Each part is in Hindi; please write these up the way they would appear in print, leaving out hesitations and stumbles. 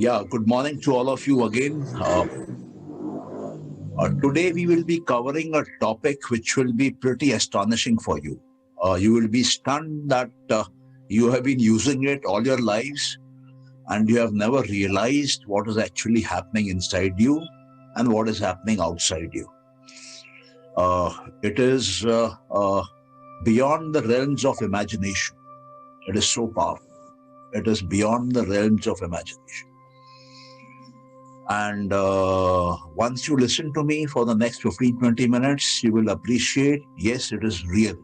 Yeah, good morning to all of you again. Today we will be covering a topic which will be pretty astonishing for you. You will be stunned that you have been using it all your lives and you have never realized what is actually happening inside you and what is happening outside you. It is beyond the realms of imagination. It is so powerful. It is beyond the realms of imagination. And once you listen to me for the next 15, 20 minutes, you will appreciate, yes, it is real.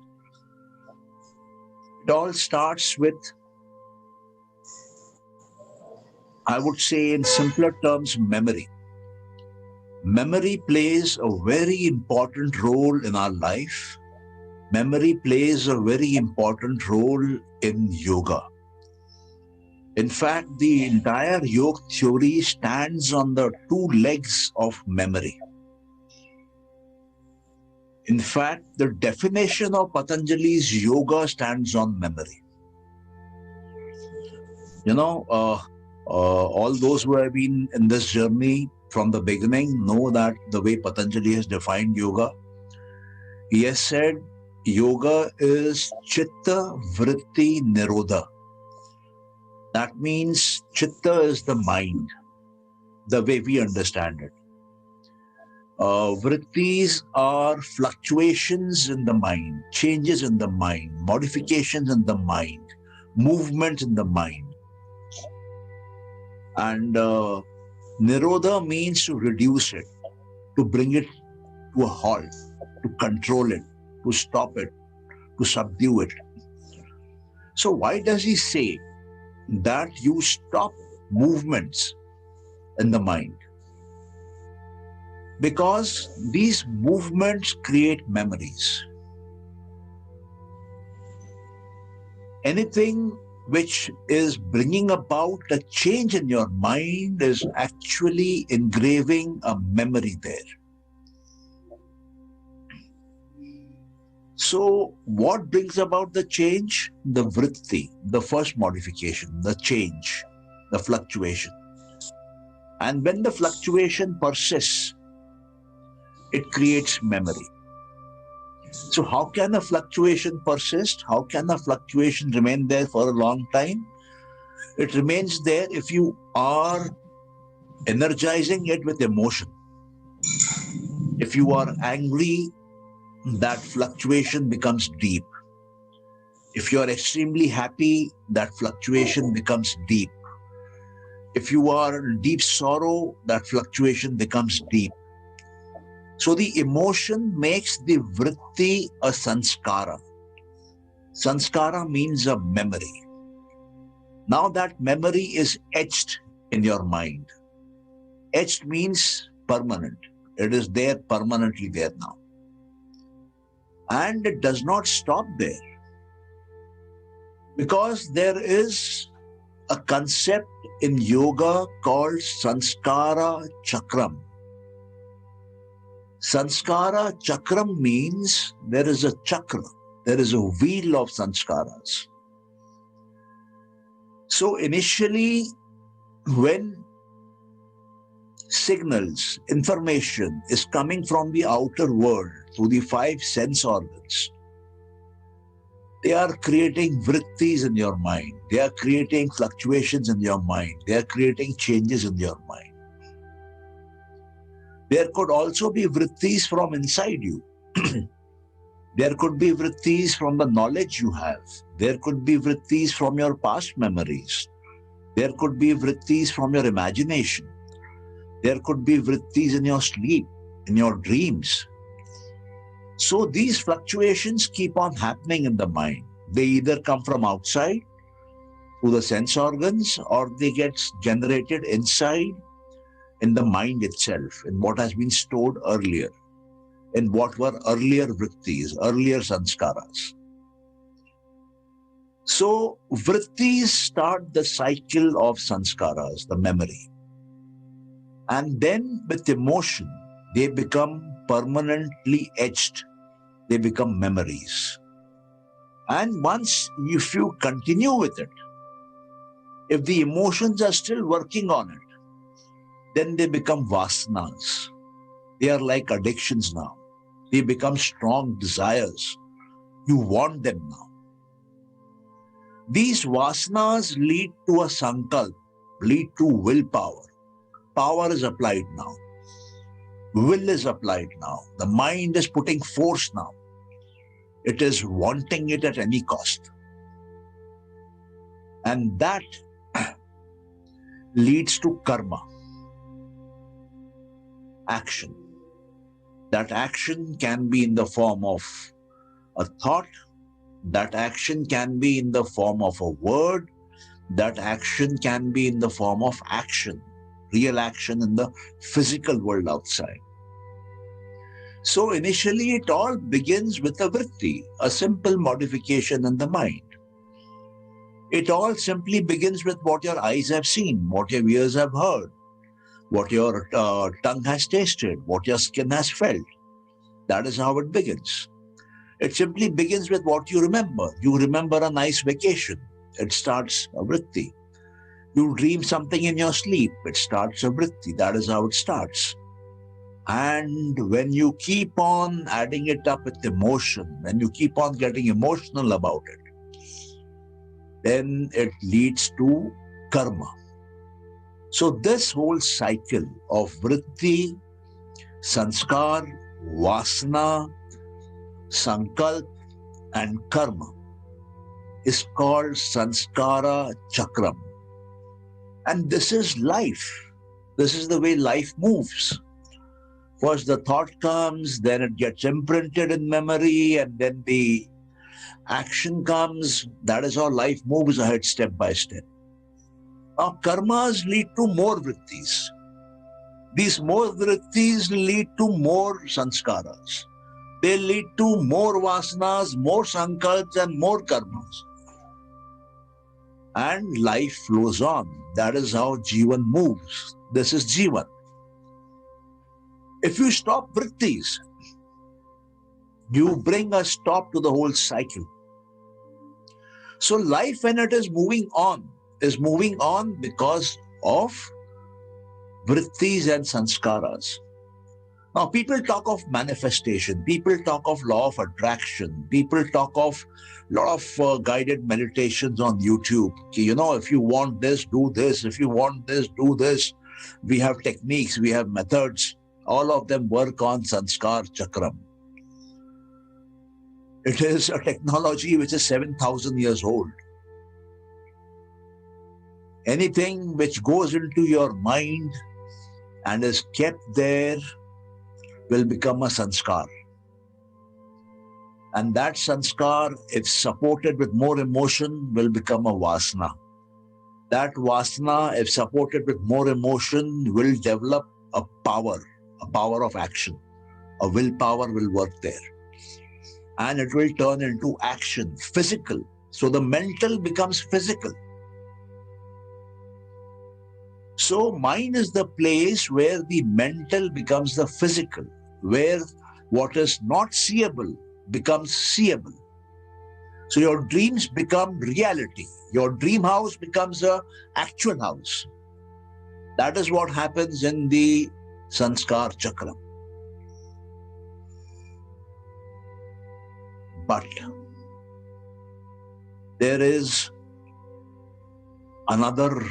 It all starts with, I would say in simpler terms, memory. Memory plays a very important role in our life. Memory plays a very important role in yoga. In fact, the entire yoga theory stands on the two legs of memory. In fact, the definition of Patanjali's yoga stands on memory. You know, all those who have been in this journey from the beginning know that the way Patanjali has defined yoga, he has said yoga is chitta vritti nirodha. That means chitta is the mind, the way we understand it. Vrittis are fluctuations in the mind, changes in the mind, modifications in the mind, movement in the mind. And Nirodha means to reduce it, to bring it to a halt, to control it, to stop it, to subdue it. So why does he say that you stop movements in the mind? Because these movements create memories. Anything which is bringing about a change in your mind is actually engraving a memory there. So what brings about the change? The vritti, the first modification, the change, the fluctuation. And when the fluctuation persists, it creates memory. So how can a fluctuation persist? How can a fluctuation remain there for a long time? It remains there if you are energizing it with emotion. If you are angry, that fluctuation becomes deep. If you are extremely happy, that fluctuation becomes deep. If you are in deep sorrow, that fluctuation becomes deep. So the emotion makes the vritti a sanskara. Sanskara means a memory. Now that memory is etched in your mind. Etched means permanent. It is there permanently there now. And it does not stop there. Because there is a concept in yoga called sanskara chakram. Sanskara chakram means there is a chakra, there is a wheel of sanskaras. So initially, when signals, information is coming from the outer world through the five sense organs, they are creating vrittis in your mind. They are creating fluctuations in your mind. They are creating changes in your mind. There could also be vrittis from inside you. There could be vrittis from the knowledge you have. There could be vrittis from your past memories. There could be vrittis from your imagination. There could be vrittis in your sleep, in your dreams. So these fluctuations keep on happening in the mind. They either come from outside through the sense organs or they get generated inside in the mind itself, in what has been stored earlier, in what were earlier vrittis, earlier sanskaras. So vrittis start the cycle of sanskaras, the memory. And then with emotion, they become permanently etched. They become memories. And once, if you continue with it, if the emotions are still working on it, then they become vasanas. They are like addictions now. They become strong desires. You want them now. These vasanas lead to a sankalp, lead to willpower. Power is applied now. Will is applied now. The mind is putting force now. It is wanting it at any cost. And that leads to karma, action. That action can be in the form of a thought. That action can be in the form of a word. That action can be in the form of action, real action in the physical world outside. So initially it all begins with a vritti, a simple modification in the mind. It all simply begins with what your eyes have seen, what your ears have heard, what your tongue has tasted, what your skin has felt. That is how it begins. It simply begins with what you remember. You remember a nice vacation. It starts a vritti. You dream something in your sleep. It starts a vritti. That is how it starts. And when you keep on adding it up with emotion, when you keep on getting emotional about it, then it leads to karma. So this whole cycle of vritti, sanskar, vasana, sankalp and karma is called sanskara chakram. And this is life. This is the way life moves. First the thought comes, then it gets imprinted in memory, and then the action comes. That is how life moves ahead step by step. Now karmas lead to more vrittis. These more vrittis lead to more sanskaras. They lead to more vasanas, more sankalps and more karmas. And life flows on. That is how Jivan moves. This is Jivan. If you stop vrittis, you bring a stop to the whole cycle. So life, when it is moving on because of vrittis and sanskaras. Now people talk of manifestation, people talk of law of attraction, people talk of a lot of guided meditations on YouTube. You know, if you want this, do this. If you want this, do this. We have techniques, we have methods. All of them work on sanskar chakram. It is a technology which is 7,000 years old. Anything which goes into your mind and is kept there will become a sanskar. And that sanskar, if supported with more emotion, will become a vasana. That vasana, if supported with more emotion, will develop a power of action. A willpower will work there. And it will turn into action, physical. So the mental becomes physical. So mind is the place where the mental becomes the physical, where what is not seeable becomes seeable. So your dreams become reality. Your dream house becomes an actual house. That is what happens in the sanskar chakram. But there is another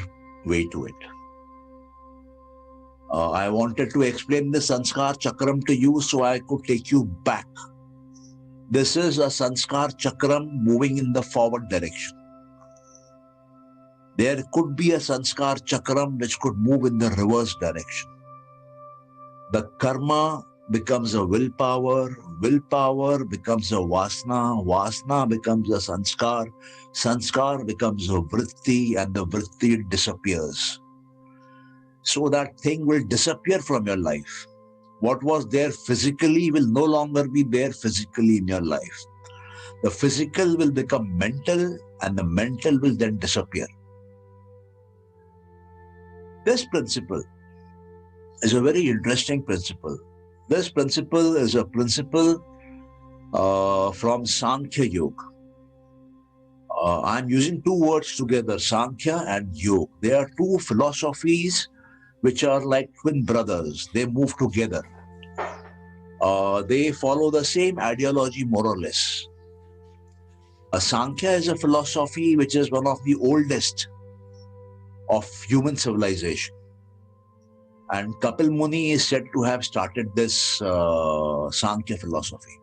way to it. I wanted to explain the sanskar chakram to you so I could take you back. This is a sanskar chakram moving in the forward direction. There could be a sanskar chakram which could move in the reverse direction. The karma becomes a willpower, willpower becomes a vasana, vasana becomes a sanskar, sanskar becomes a vritti, and the vritti disappears. So that thing will disappear from your life. What was there physically will no longer be there physically in your life. The physical will become mental, and the mental will then disappear. This principle is a very interesting principle. This principle is a principle from Sankhya Yoga. I'm using two words together, Sankhya and Yoga. They are two philosophies which are like twin brothers. They move together. They follow the same ideology more or less. Sankhya is a philosophy which is one of the oldest of human civilization. And Kapil Muni is said to have started this Sankhya philosophy.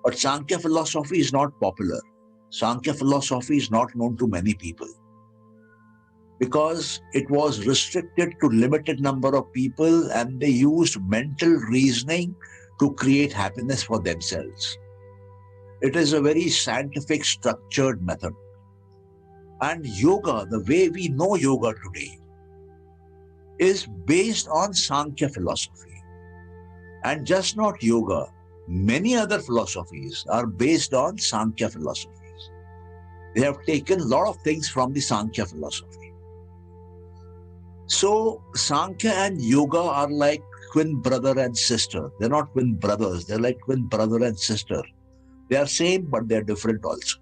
But Sankhya philosophy is not popular. Sankhya philosophy is not known to many people because it was restricted to limited number of people, and they used mental reasoning to create happiness for themselves. It is a very scientific, structured method. And yoga, the way we know yoga today, is based on Sankhya philosophy. And just not yoga, many other philosophies are based on Sankhya philosophies. They have taken a lot of things from the Sankhya philosophy. So Sankhya and yoga are like twin brother and sister. They're not twin brothers, they're like twin brother and sister. They are same, but they're different also.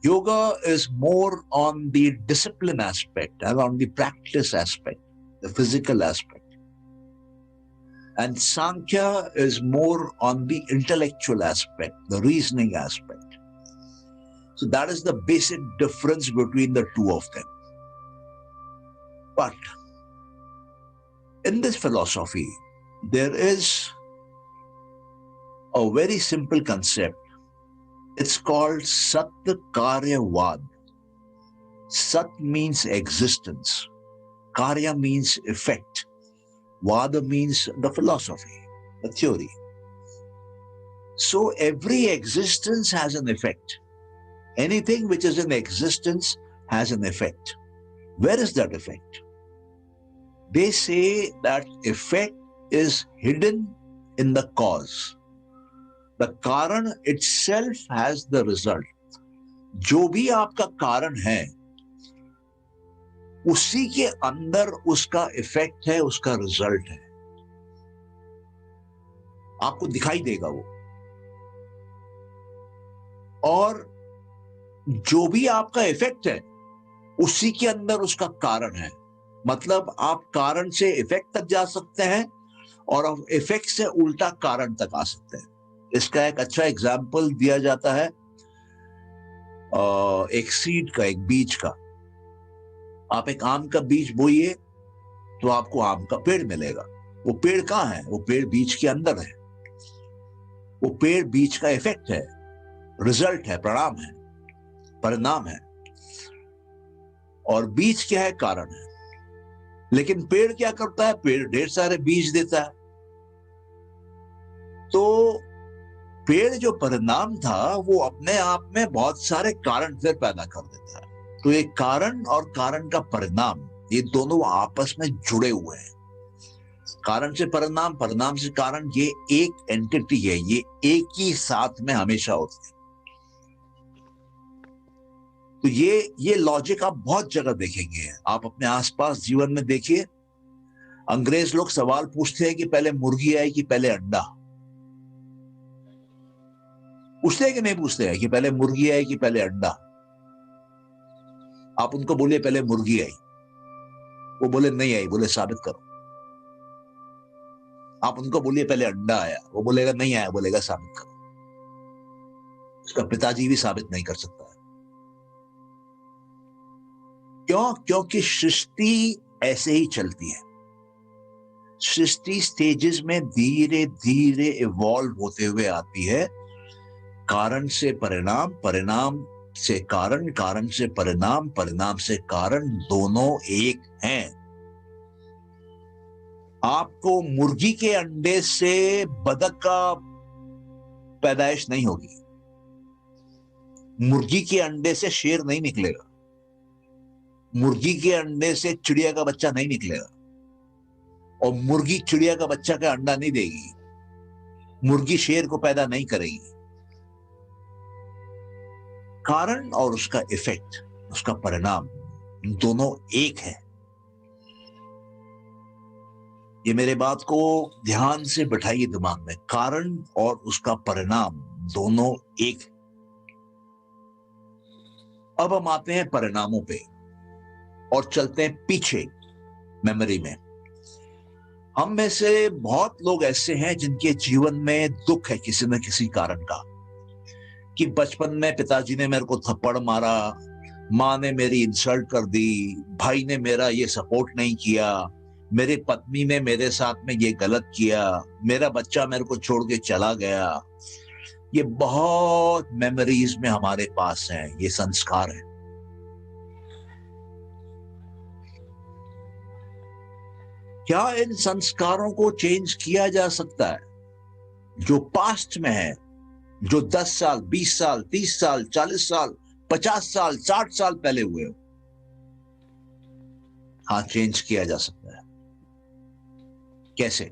Yoga is more on the discipline aspect and on the practice aspect, the physical aspect. And Sankhya is more on the intellectual aspect, the reasoning aspect. So that is the basic difference between the two of them. But in this philosophy, there is a very simple concept. It's called Sat Karya Vad. Sat means existence. Karya means effect. Vada means the philosophy, the theory. So every existence has an effect. Anything which is in existence has an effect. Where is that effect? They say that effect is hidden in the cause. The Karan itself has the result. जो भी आपका कारण है, उसी के अंदर उसका इफेक्ट है, उसका रिजल्ट है. आपको दिखाई देगा वो. और जो भी आपका इफेक्ट है, उसी के अंदर उसका कारण है. मतलब आप कारण से इफेक्ट तक जा सकते हैं और आप इफेक्ट से उल्टा कारण तक आ सकते हैं. इसका एक अच्छा एग्जाम्पल दिया जाता है एक सीड का, एक बीज का. आप एक आम का बीज बोइए तो आपको आम का पेड़ मिलेगा. वो पेड़ कहाँ है? वो पेड़ बीज के अंदर है. वो पेड़ बीज का इफेक्ट है, रिजल्ट है, परिणाम है, परिणाम है. और बीज क्या है? कारण है. लेकिन पेड़ क्या करता है? पेड़ ढेर सारे बीज देता है. तो पेड़ जो परिणाम था वो अपने आप में बहुत सारे कारण फिर पैदा कर देता है. तो ये कारण और कारण का परिणाम, ये दोनों आपस में जुड़े हुए हैं. कारण से परिणाम, परिणाम से कारण, ये एक एंटिटी है. ये एक ही साथ में हमेशा होते हैं. तो ये लॉजिक आप बहुत जगह देखेंगे. आप अपने आसपास जीवन में देखिए. अंग्रेज लोग सवाल पूछते हैं कि पहले मुर्गी आई कि पहले अंडा. पूछते हैं कि नहीं पूछते हैं कि पहले मुर्गी आई कि पहले अंडा? आप उनको बोलिए पहले मुर्गी आई, वो बोले नहीं आई. बोले साबित करो. आप उनको बोलिए पहले अंडा आया, वो बोलेगा नहीं आया. बोलेगा साबित करो. उसका पिताजी भी साबित नहीं कर सकता है. क्यों? क्योंकि सृष्टि ऐसे ही चलती है. सृष्टि स्टेजेस में धीरे धीरे इवॉल्व होते हुए आती है. कारण से परिणाम, परिणाम से कारण, कारण से परिणाम, परिणाम से कारण, दोनों एक हैं. आपको मुर्गी के अंडे से बतख का पैदाइश नहीं होगी. मुर्गी के अंडे से शेर नहीं निकलेगा. मुर्गी के अंडे से चिड़िया का बच्चा नहीं निकलेगा. और मुर्गी चिड़िया का बच्चा का अंडा नहीं देगी. मुर्गी शेर को पैदा नहीं करेगी. कारण और उसका इफेक्ट, उसका परिणाम, दोनों एक है. ये मेरे बात को ध्यान से बिठाइए दिमाग में. कारण और उसका परिणाम दोनों एक. अब हम आते हैं परिणामों पे और चलते हैं पीछे मेमोरी में। हम में से बहुत लोग ऐसे हैं जिनके जीवन में दुख है किसी न किसी कारण का, कि बचपन में पिताजी ने मेरे को थप्पड़ मारा, माँ ने मेरी इंसल्ट कर दी, भाई ने मेरा ये सपोर्ट नहीं किया, मेरी पत्नी ने मेरे साथ में ये गलत किया, मेरा बच्चा मेरे को छोड़ के चला गया। ये बहुत मेमोरीज में हमारे पास हैं, ये संस्कार है। क्या इन संस्कारों को चेंज किया जा सकता है? जो पास्ट में है, जो 10 साल, 20 साल, 30 साल, 40 साल, 50 साल, 60 साल पहले हुए हो, हाँ, चेंज किया जा सकता है। कैसे?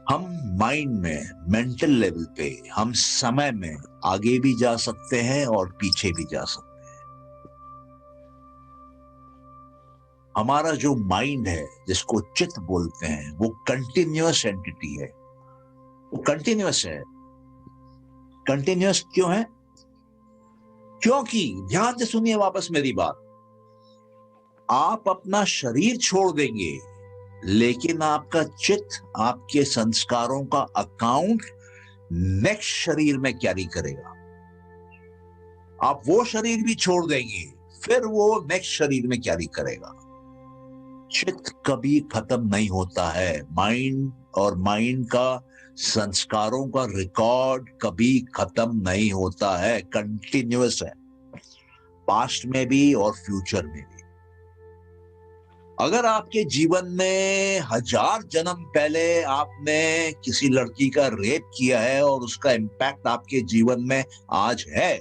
हम माइंड में, मेंटल लेवल पे, हम समय में आगे भी जा सकते हैं और पीछे भी जा सकते हैं। हमारा जो माइंड है, जिसको चित्त बोलते हैं, वो कंटिन्यूअस एंटिटी है। वो कंटिन्यूअस है। कंटिन्यूअस क्यों है? क्योंकि ध्यान से सुनिए वापस मेरी बात, आप अपना शरीर छोड़ देंगे, लेकिन आपका चित्त आपके संस्कारों का अकाउंट नेक्स्ट शरीर में कैरी करेगा। आप वो शरीर भी छोड़ देंगे, फिर वो नेक्स्ट शरीर में कैरी करेगा। चित्त कभी खत्म नहीं होता है। माइंड और माइंड का संस्कारों का रिकॉर्ड कभी खत्म नहीं होता है, कंटिन्यूअस है, पास्ट में भी और फ्यूचर में भी। अगर आपके जीवन में 1000 जन्म पहले आपने किसी लड़की का रेप किया है और उसका इम्पैक्ट आपके जीवन में आज है,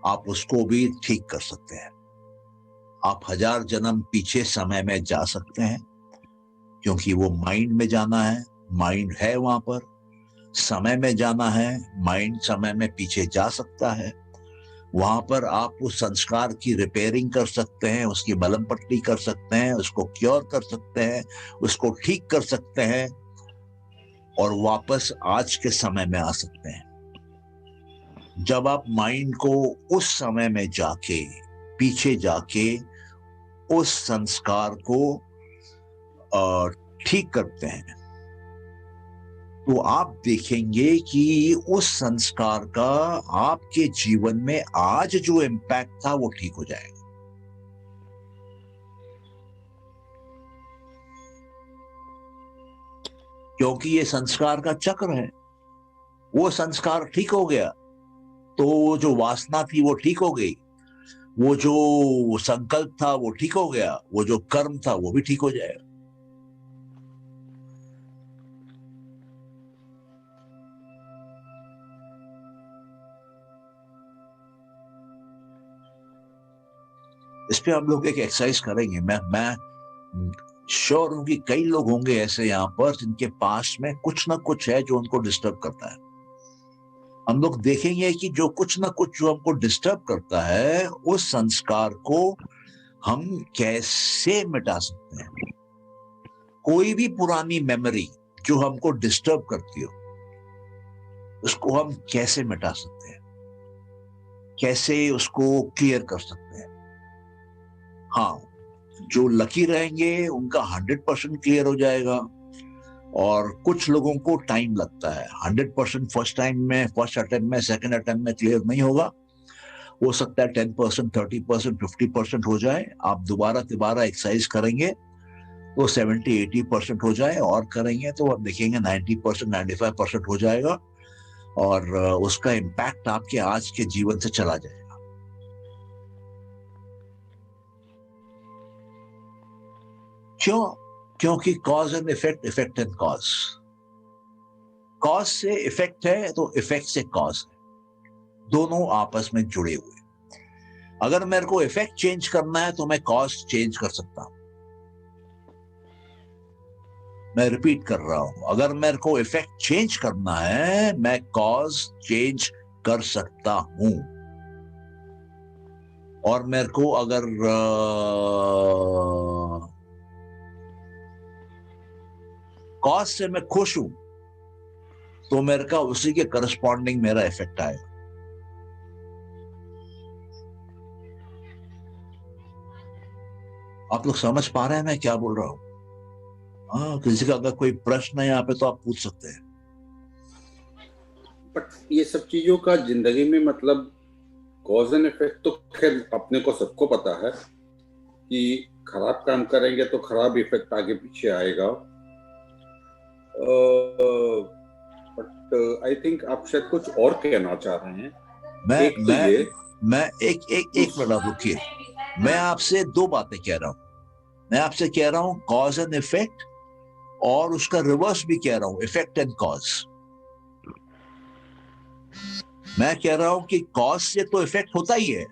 आप उसको भी ठीक कर सकते हैं। आप 1000 जन्म पीछे समय में जा सकते हैं, क्योंकि वो माइंड में जाना है, माइंड है वहां पर। समय में जाना है, माइंड समय में पीछे जा सकता है। वहां पर आप उस संस्कार की रिपेयरिंग कर सकते हैं, उसकी मलम पट्टी कर सकते हैं, उसको क्योर कर सकते हैं, उसको ठीक कर सकते हैं और वापस आज के समय में आ सकते हैं। जब आप माइंड को उस समय में जाके, पीछे जाके उस संस्कार को ठीक करते हैं, तो आप देखेंगे कि उस संस्कार का आपके जीवन में आज जो इम्पैक्ट था वो ठीक हो जाएगा। क्योंकि ये संस्कार का चक्र है। वो संस्कार ठीक हो गया तो वो जो वासना थी वो ठीक हो गई, वो जो संकल्प था वो ठीक हो गया, वो जो कर्म था वो भी ठीक हो जाएगा। इस पे हम लोग एक एक्सरसाइज करेंगे। मैं श्योर हूं कि कई लोग होंगे ऐसे यहाँ पर जिनके पास में कुछ ना कुछ है जो उनको डिस्टर्ब करता है। हम लोग देखेंगे कि जो कुछ ना कुछ जो हमको डिस्टर्ब करता है, उस संस्कार को हम कैसे मिटा सकते हैं। कोई भी पुरानी मेमोरी जो हमको डिस्टर्ब करती हो, उसको हम कैसे मिटा सकते हैं, कैसे उसको क्लियर कर सकते हैं। हाँ, जो लकी रहेंगे उनका 100% क्लियर हो जाएगा और कुछ लोगों को टाइम लगता है। 100% फर्स्ट टाइम में, फर्स्ट अटेम्प्ट में, सेकंड अटेम्प्ट में क्लियर नहीं होगा। हो सकता है 10%, 30%, 50% हो जाए। आप दोबारा तिबारा एक्सरसाइज करेंगे तो 70-80% हो जाए, और करेंगे तो आप देखेंगे 90%, 95% हो जाएगा और उसका इम्पैक्ट आपके आज के जीवन से चला जाएगा। क्यों? क्योंकि cause and effect, effect and cause. Cause से इफेक्ट है तो इफेक्ट से कॉज है, दोनों आपस में जुड़े हुए। अगर मेरे को इफेक्ट चेंज करना है तो मैं कॉज चेंज कर सकता हूं। मैं रिपीट कर रहा हूं, अगर मेरे को इफेक्ट चेंज करना है, मैं कॉज चेंज कर सकता हूं। और मेरे को अगर कॉज से मैं खुश हूं तो मेरे का उसी के करस्पॉन्डिंग मेरा इफेक्ट आएगा। . आप लोग समझ पा रहे हैं मैं क्या बोल रहा हूँ? हाँ, किसी का अगर कोई प्रश्न है यहाँ पे तो आप पूछ सकते हैं। बट ये सब चीजों का जिंदगी में मतलब कॉज एंड इफेक्ट तो खैर अपने को सबको पता है कि खराब काम करेंगे तो खराब इफेक्ट आगे पीछे आएगा। बट आई थिंक आप शायद कुछ और कहना चाह रहे हैं। मैं एक तो मैं ये मैं एक मिनट आप रुकिए। मैं आपसे दो बातें कह रहा हूँ। मैं आपसे कह रहा हूँ कॉज एंड इफेक्ट, और उसका रिवर्स भी कह रहा हूँ, इफेक्ट एंड कॉज। मैं कह रहा हूं कि कॉज से तो इफेक्ट होता ही है,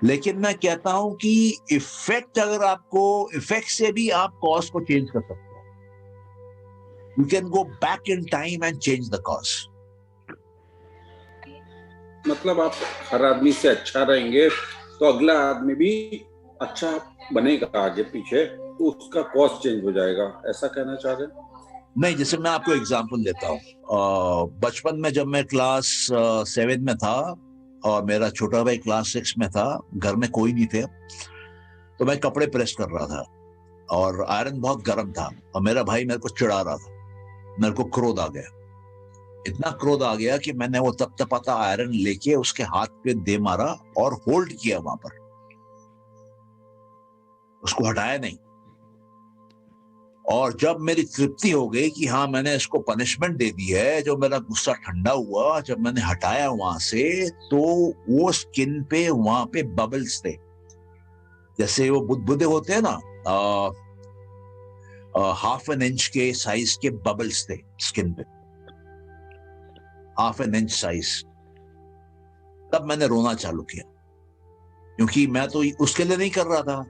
लेकिन मैं कहता हूं कि इफेक्ट अगर आपको, इफेक्ट से भी आप कॉज को चेंज कर सकते हो। You can go back in time and change the cause. मतलब आप हर आदमी से अच्छा रहेंगे तो अगला आदमी भी अच्छा बनेगा आगे पीछे, तो उसका कॉस्ट चेंज हो जाएगा, ऐसा कहना चाह रहे हैं? नहीं, जैसे मैं आपको एग्जांपल देता हूं। बचपन में जब मैं क्लास 7 में था और मेरा छोटा भाई क्लास 6 में था, घर में कोई नहीं थे, तो मैं कपड़े प्रेस कर रहा था और आयरन बहुत गर्म था और मेरा भाई मेरे को चिढ़ा रहा था। मेरे को क्रोध आ गया, इतना क्रोध आ गया कि मैंने वो तपतपाता आयरन लेके उसके हाथ पे दे मारा और होल्ड किया वहां पर, उसको हटाया नहीं। और जब मेरी तृप्ति हो गई कि हाँ मैंने इसको पनिशमेंट दे दी है, जो मेरा गुस्सा ठंडा हुआ, जब मैंने हटाया वहां से, तो वो स्किन पे वहां पे बबल्स थे, जैसे वो बुदबुदे होते हैं ना, 1/2 इंच के साइज के बबल्स थे स्किन पे, 1/2 इंच साइज। तब मैंने रोना चालू किया, क्योंकि मैं तो उसके लिए नहीं कर रहा था।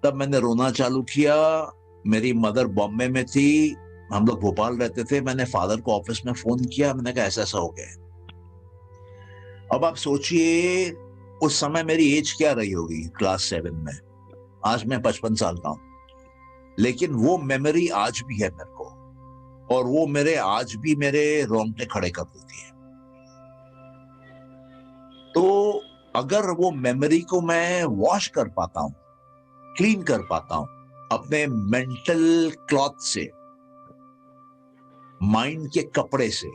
तब मैंने रोना चालू किया। मेरी मदर बॉम्बे में थी, हम लोग भोपाल रहते थे। मैंने फादर को ऑफिस में फोन किया, मैंने कहा ऐसा ऐसा हो गया। अब आप सोचिए उस समय मेरी एज क्या रही होगी क्लास 7 में। आज मैं 55 साल का हूं, लेकिन वो मेमोरी आज भी है मेरे को, और वो मेरे आज भी मेरे रोंगटे खड़े कर देती है। तो अगर वो मेमोरी को मैं वॉश कर पाता हूं, क्लीन कर पाता हूं अपने मेंटल क्लॉथ से, माइंड के कपड़े से,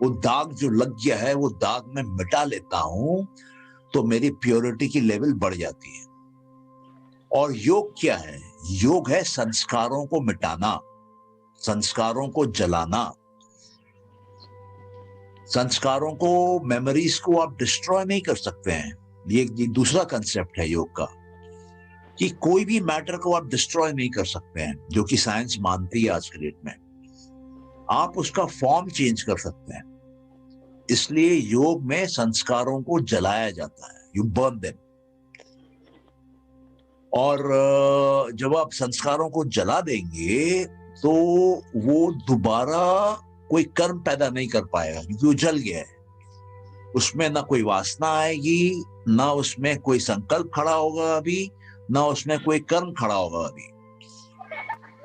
वो दाग जो लग गया है वो दाग मैं मिटा लेता हूं, तो मेरी प्योरिटी की लेवल बढ़ जाती है। और योग क्या है? योग है संस्कारों को मिटाना, संस्कारों को जलाना। संस्कारों को, मेमोरीज को आप डिस्ट्रॉय नहीं कर सकते हैं। ये दूसरा कंसेप्ट है योग का, कि कोई भी मैटर को आप डिस्ट्रॉय नहीं कर सकते हैं, जो कि साइंस मानती है आज के डेट में। आप उसका फॉर्म चेंज कर सकते हैं। इसलिए योग में संस्कारों को जलाया जाता है, यू बर्न देम। और जब आप संस्कारों को जला देंगे तो वो दोबारा कोई कर्म पैदा नहीं कर पाएगा, क्योंकि वो जल गया है। उसमें ना कोई वासना आएगी, ना उसमें कोई संकल्प खड़ा होगा अभी, ना उसमें कोई कर्म खड़ा होगा अभी।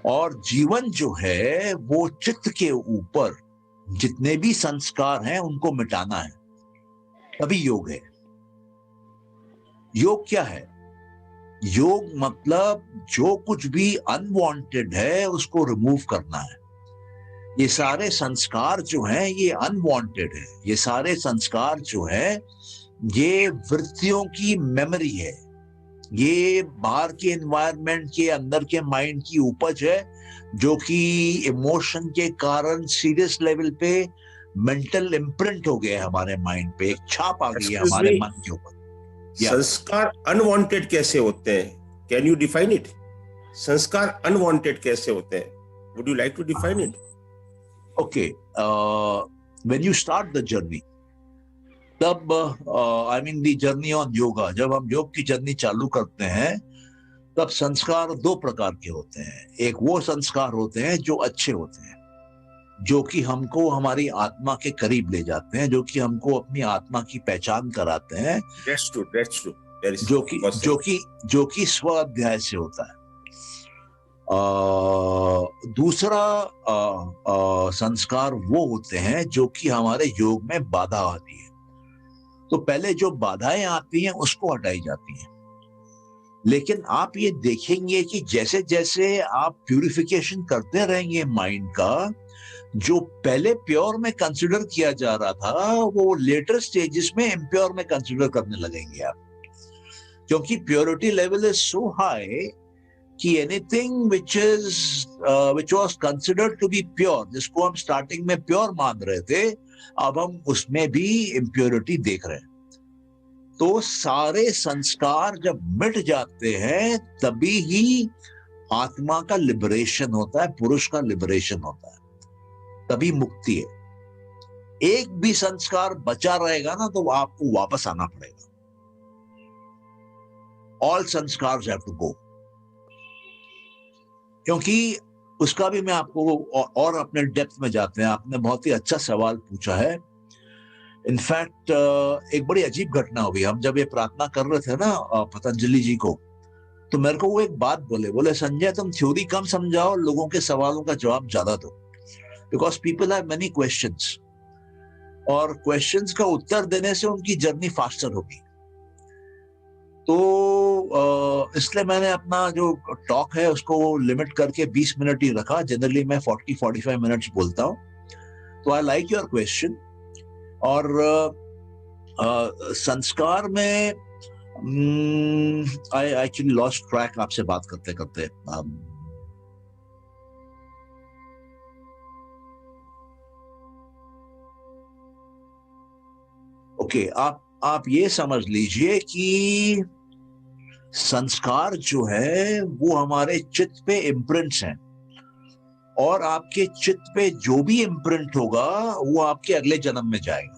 और जीवन जो है वो चित्त के ऊपर जितने भी संस्कार हैं उनको मिटाना है, तभी योग है। योग क्या है? योग मतलब जो कुछ भी अनवांटेड है उसको रिमूव करना है। ये सारे संस्कार जो हैं ये अनवांटेड है। ये सारे संस्कार जो है ये वृत्तियों की मेमोरी है। ये बाहर के एनवायरनमेंट के अंदर के माइंड की उपज है, जो कि इमोशन के कारण सीरियस लेवल पे मेंटल इम्प्रिंट हो गया है हमारे माइंड पे, एक छाप आ गई है एक्सक्यूज हमारे मी, मन के ऊपर। संस्कार अनवांटेड कैसे होते हैं? Can you define it? संस्कार अनवांटेड कैसे होते हैं? Would you like to define it? Okay, when you start the journey, तब I mean the journey on yoga, जब हम योग की जर्नी चालू करते हैं तब संस्कार दो प्रकार के होते हैं। एक वो संस्कार होते हैं जो अच्छे होते हैं, जो कि हमको हमारी आत्मा के करीब ले जाते हैं, जो कि हमको अपनी आत्मा की पहचान कराते हैं, That's true. That's true. That is जो कि first जो thing. कि जो कि स्व अध्याय से होता है। दूसरा संस्कार वो होते हैं जो कि हमारे योग में बाधा आती है। तो पहले जो बाधाएं आती हैं उसको हटाई जाती हैं। लेकिन आप ये देखेंगे कि जैसे जैसे आप प्यूरिफिकेशन करते रहेंगे माइंड का, जो पहले प्योर में कंसिडर किया जा रहा था वो लेटर स्टेजेस में इम्प्योर में कंसिडर करने लगेंगे आप, क्योंकि purity level is so high कि anything which was considered to be pure, जिसको हम स्टार्टिंग में प्योर मान रहे थे, अब हम उसमें भी इम्प्योरिटी देख रहे हैं। तो सारे संस्कार जब मिट जाते हैं तभी ही आत्मा का लिबरेशन होता है, पुरुष का लिबरेशन होता है, तभी मुक्ति है। एक भी संस्कार बचा रहेगा ना तो आपको वापस आना पड़ेगा। ऑल संस्कार हैव टू गो, क्योंकि उसका भी मैं आपको और अपने डेप्थ में जाते हैं। आपने बहुत ही अच्छा सवाल पूछा है। इनफैक्ट एक बड़ी अजीब घटना हुई। हम जब ये प्रार्थना कर रहे थे ना पतंजलि जी को, तो मेरे को वो एक बात बोले संजय तुम थ्योरी कम समझाओ, लोगों के सवालों का जवाब ज्यादा दो, because people have many questions, और क्वेश्चंस का उत्तर देने से उनकी जर्नी फास्टर होगी। तो इसलिए मैंने अपना जो टॉक है उसको लिमिट करके 20 मिनट ही रखा। जनरली मैं 40-45 मिनट्स बोलता हूँ। तो आई लाइक योर क्वेश्चन। और संस्कार में आई एक्चुअली लॉस्ट ट्रैक आपसे बात करते करते। ओके, आप ये समझ लीजिए कि संस्कार जो है वो हमारे चित्त पे इम्प्रिंट्स हैं, और आपके चित्त पे जो भी इम्प्रिंट होगा वो आपके अगले जन्म में जाएगा।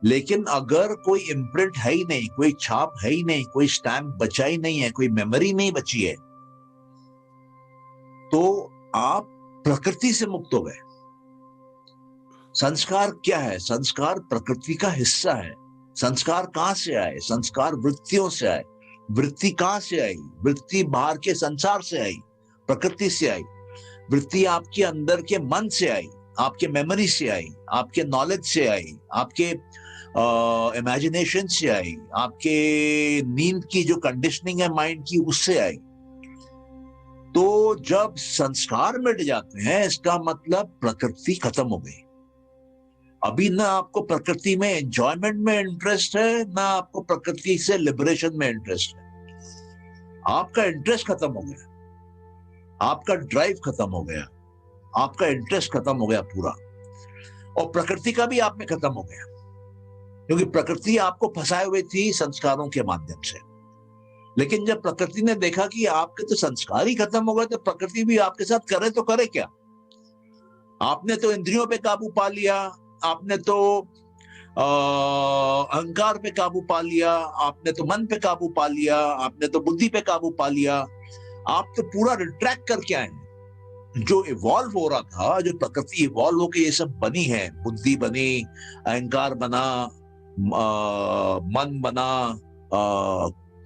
लेकिन अगर कोई इम्प्रिंट है ही नहीं, कोई छाप है ही नहीं, कोई स्टैम्प बचा ही नहीं है, कोई मेमोरी नहीं बची है, तो आप प्रकृति से मुक्त हो गए। संस्कार क्या है? संस्कार प्रकृति का हिस्सा है। संस्कार कहां से आए? संस्कार वृत्तियों से आए। वृत्ति कहां से आई? वृत्ति बाहर के संसार से आई, प्रकृति से आई। वृत्ति आपके अंदर के मन से आई, आपके मेमोरी से आई, आपके नॉलेज से आई, आपके इमेजिनेशन से आई, आपके नींद की जो कंडीशनिंग है माइंड की उससे आई। तो जब संस्कार मिट जाते हैं इसका मतलब प्रकृति खत्म हो गई। अभी ना आपको प्रकृति में एंजॉयमेंट में इंटरेस्ट है, ना आपको प्रकृति से लिबरेशन में इंटरेस्ट है। आपका इंटरेस्ट खत्म हो गया, आपका ड्राइव खत्म हो गया, आपका इंटरेस्ट खत्म हो गया पूरा, और प्रकृति का भी आप में खत्म हो गया, क्योंकि प्रकृति आपको फंसाए हुए थी संस्कारों के माध्यम से। लेकिन जब प्रकृति ने देखा कि आपके तो संस्कार ही खत्म हो गए, तो प्रकृति भी आपके साथ करे तो करे क्या? आपने तो इंद्रियों पे काबू पा लिया, आपने तो अहंकार पे काबू पा लिया, आपने तो मन पे काबू पा लिया, आपने तो बुद्धि पे काबू पा लिया। आप तो पूरा रिट्रैक्ट करके आए। जो इवॉल्व हो रहा था, जो प्रकृति इवॉल्व होकर ये सब बनी है, बुद्धि बनी, अहंकार बना, मन बना,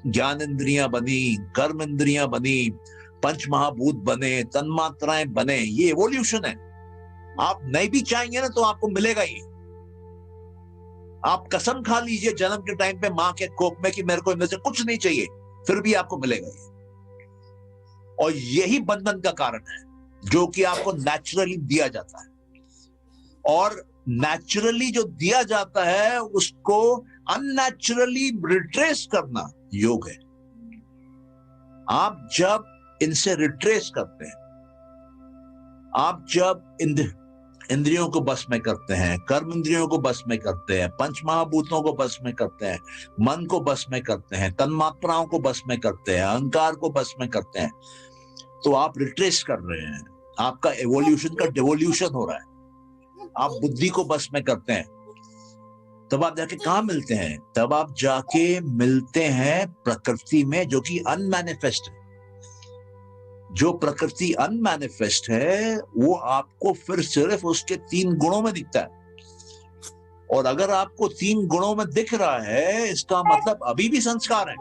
ज्ञान इंद्रियां बनी, कर्म इंद्रियां बनी, पंच महाभूत बने, तन्मात्राएं बने, ये एवोल्यूशन है। आप नहीं भी चाहेंगे ना तो आपको मिलेगा ही। आप कसम खा लीजिए जन्म के टाइम पे मां के कोख में कि मेरे को इनमें से कुछ नहीं चाहिए, फिर भी आपको मिलेगा ही। और यही बंधन का कारण है, जो कि आपको नेचुरली दिया जाता है। और नेचुरली जो दिया जाता है उसको अननेचुरली रिट्रेस करना योग है। आप जब इनसे रिट्रेस करते हैं, आप जब इंद्रियों को बस में करते हैं, कर्म इंद्रियों को बस में करते हैं, पंच महाभूतों को बस में करते हैं, मन को बस में करते हैं, तन्मात्राओं को बस में करते हैं, अहंकार को बस में करते हैं, तो आप रिट्रेस कर रहे हैं। आपका एवोल्यूशन का डिवोल्यूशन हो रहा है। आप बुद्धि को बस में करते हैं, तब आप जाके कहां मिलते हैं? तब आप जाके मिलते हैं प्रकृति में, जो कि अनमैनिफेस्ट है। जो प्रकृति अनमैनिफेस्ट है वो आपको फिर सिर्फ उसके 3 गुणों में दिखता है। और अगर आपको 3 गुणों में दिख रहा है, इसका मतलब अभी भी संस्कार है।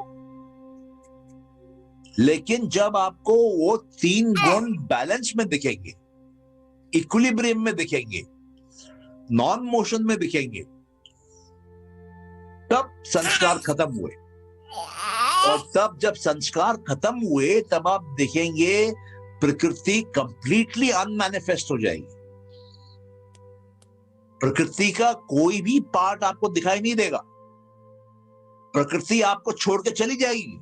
लेकिन जब आपको वो 3 गुण बैलेंस में दिखेंगे, इक्विलिब्रियम में दिखेंगे, नॉन मोशन में दिखेंगे, तब संस्कार खत्म हुए। और तब जब संस्कार खत्म हुए तब आप देखेंगे प्रकृति कंप्लीटली अनमैनिफेस्ट हो जाएगी। प्रकृति का कोई भी पार्ट आपको दिखाई नहीं देगा, प्रकृति आपको छोड़ के चली जाएगी।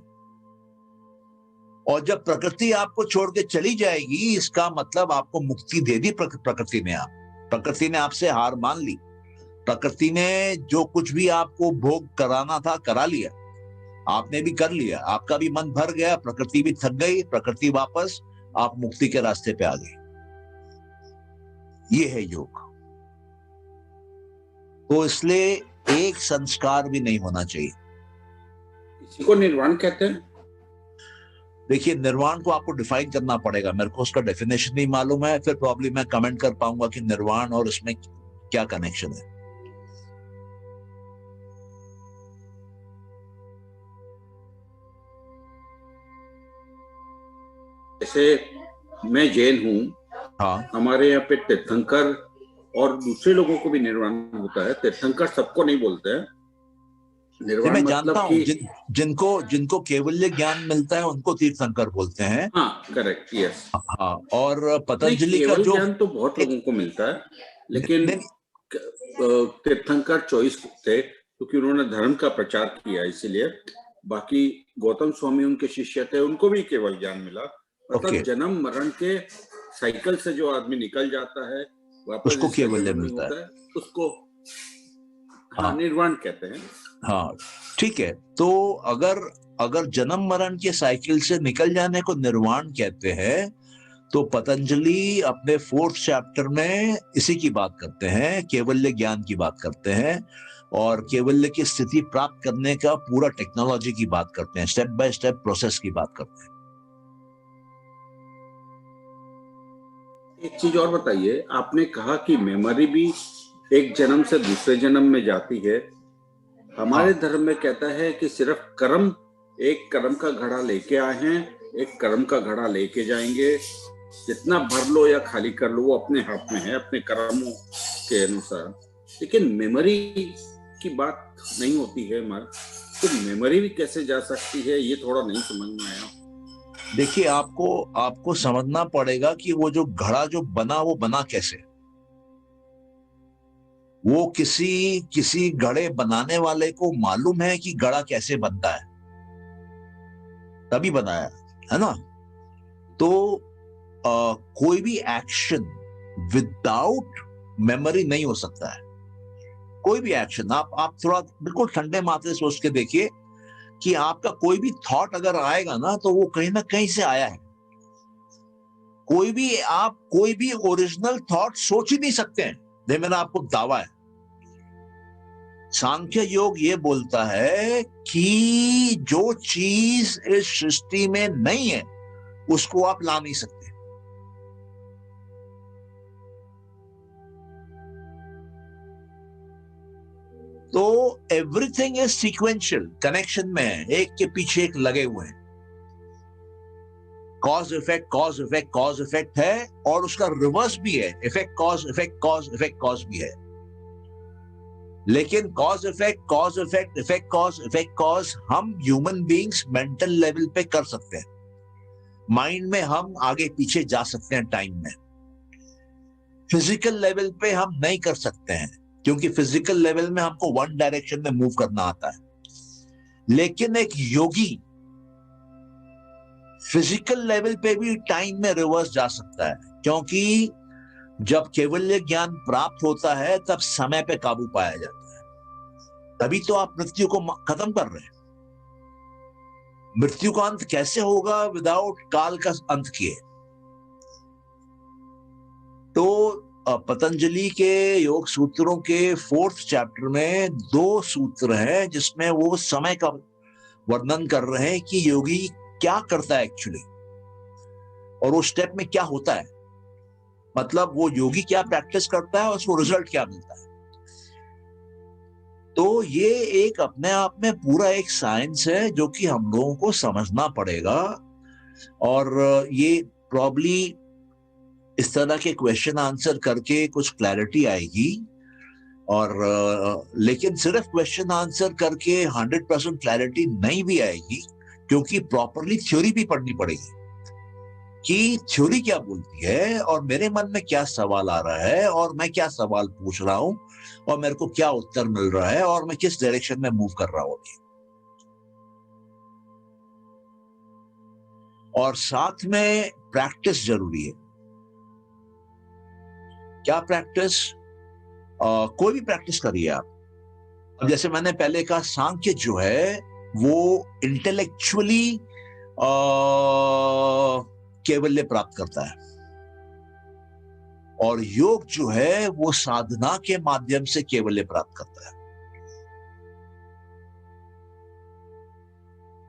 और जब प्रकृति आपको छोड़ के चली जाएगी, इसका मतलब आपको मुक्ति दे दी प्रकृति ने। प्रकृति ने आपसे हार मान ली, प्रकृति ने जो कुछ भी आपको भोग कराना था करा लिया, आपने भी कर लिया, आपका भी मन भर गया, प्रकृति भी थक गई, प्रकृति वापस, आप मुक्ति के रास्ते पे आ गए। ये है योग। तो इसलिए एक संस्कार भी नहीं होना चाहिए। इसी को निर्वाण कहते हैं। देखिए, निर्वाण को आपको डिफाइन करना पड़ेगा, मेरे को उसका डेफिनेशन नहीं मालूम है, फिर प्रॉब्लम मैं कमेंट कर पाऊंगा कि निर्वाण और इसमें क्या कनेक्शन है। जैसे मैं जैन हूँ, हाँ, हमारे यहाँ पे तीर्थंकर और दूसरे लोगों को भी निर्वाण होता है। तीर्थंकर सबको नहीं बोलते हैं। निर्वाण मैं जानता मतलब हूँ जिनको केवल्य ज्ञान मिलता है उनको तीर्थंकर बोलते हैं। हाँ, करेक्ट, यस। हाँ, और पतंजलि का जो ज्ञान तो बहुत लोगों को मिलता है, लेकिन तीर्थंकर चॉइस थे क्योंकि उन्होंने धर्म का प्रचार किया, इसीलिए। बाकी गौतम स्वामी उनके शिष्य थे, उनको भी केवल ज्ञान मिला। मतलब जन्म मरण के साइकिल से जो आदमी निकल जाता है वापस उसको केवल्य मिलता है, उसको निर्वाण कहते हैं। हाँ, ठीक है। तो अगर जन्म मरण के साइकिल से निकल जाने को निर्वाण कहते हैं, तो पतंजलि अपने 4th चैप्टर में इसी की बात करते हैं, केवल्य ज्ञान की बात करते हैं और केवल्य की स्थिति प्राप्त करने का पूरा टेक्नोलॉजी की बात करते हैं, स्टेप बाय स्टेप प्रोसेस की बात करते हैं। एक चीज और बताइए, आपने कहा कि मेमोरी भी एक जन्म से दूसरे जन्म में जाती है। हमारे धर्म में कहता है कि सिर्फ कर्म, एक कर्म का घड़ा लेके आए हैं, एक कर्म का घड़ा लेके जाएंगे। जितना भर लो या खाली कर लो वो अपने हाथ में है, अपने कर्मों के अनुसार। लेकिन मेमोरी की बात नहीं होती है हमारे, तो मेमोरी भी कैसे जा सकती है, ये थोड़ा नहीं समझ में आया। देखिए, आपको समझना पड़ेगा कि वो जो घड़ा जो बना, वो बना कैसे। वो किसी घड़े बनाने वाले को मालूम है कि घड़ा कैसे बनता है, तभी बनाया है ना। तो कोई भी एक्शन विदाउट मेमोरी नहीं हो सकता है। कोई भी एक्शन आप थोड़ा बिल्कुल ठंडे माथे सोच के देखिए कि आपका कोई भी थॉट अगर आएगा ना, तो वो कहीं ना कहीं से आया है। कोई भी ओरिजिनल थॉट सोच ही नहीं सकते हैं, ये मेरा आपको दावा है। सांख्य योग ये बोलता है कि जो चीज इस सृष्टि में नहीं है उसको आप ला नहीं सकते। तो एवरीथिंग इज सीक्वेंशियल, कनेक्शन में है, एक के पीछे एक लगे हुए हैं। Cause effect cause effect cause effect है, और उसका रिवर्स भी है, effect cause effect cause effect cause भी है। लेकिन cause effect cause effect effect cause effect cause हम ह्यूमन बीइंग्स मेंटल लेवल पे कर सकते हैं। माइंड में हम आगे पीछे जा सकते हैं टाइम में। फिजिकल लेवल पे हम नहीं कर सकते हैं, क्योंकि फिजिकल लेवल में हमको वन डायरेक्शन में मूव करना आता है। लेकिन एक योगी फिजिकल लेवल पे भी टाइम में रिवर्स जा सकता है, क्योंकि जब केवल्य ज्ञान प्राप्त होता है तब समय पे काबू पाया जाता है। तभी तो आप मृत्यु को खत्म कर रहे हैं। मृत्यु का अंत कैसे होगा विदाउट काल का अंत किए। तो पतंजलि के योग सूत्रों के 4th चैप्टर में 2 सूत्र हैं जिसमें वो समय का वर्णन कर रहे हैं कि योगी क्या करता है एक्चुअली, और वो स्टेप में क्या होता है। मतलब वो योगी क्या प्रैक्टिस करता है और उसको रिजल्ट क्या मिलता है। तो ये एक अपने आप में पूरा एक साइंस है जो कि हम लोगों को समझना पड़ेगा। और ये प्रॉब्ली इस तरह के क्वेश्चन आंसर करके कुछ क्लैरिटी आएगी। और लेकिन सिर्फ क्वेश्चन आंसर करके 100% क्लैरिटी नहीं भी आएगी, क्योंकि प्रॉपरली थ्योरी भी पढ़नी पड़ेगी कि थ्योरी क्या बोलती है और मेरे मन में क्या सवाल आ रहा है और मैं क्या सवाल पूछ रहा हूं और मेरे को क्या उत्तर मिल रहा है और मैं किस डायरेक्शन में मूव कर रहा हूं अभी। और साथ में प्रैक्टिस जरूरी है। क्या प्रैक्टिस? कोई भी प्रैक्टिस करिए आप। अब जैसे मैंने पहले कहा, सांख्य जो है वो इंटेलेक्चुअली कैवल्य प्राप्त करता है और योग जो है वो साधना के माध्यम से कैवल्य प्राप्त करता है।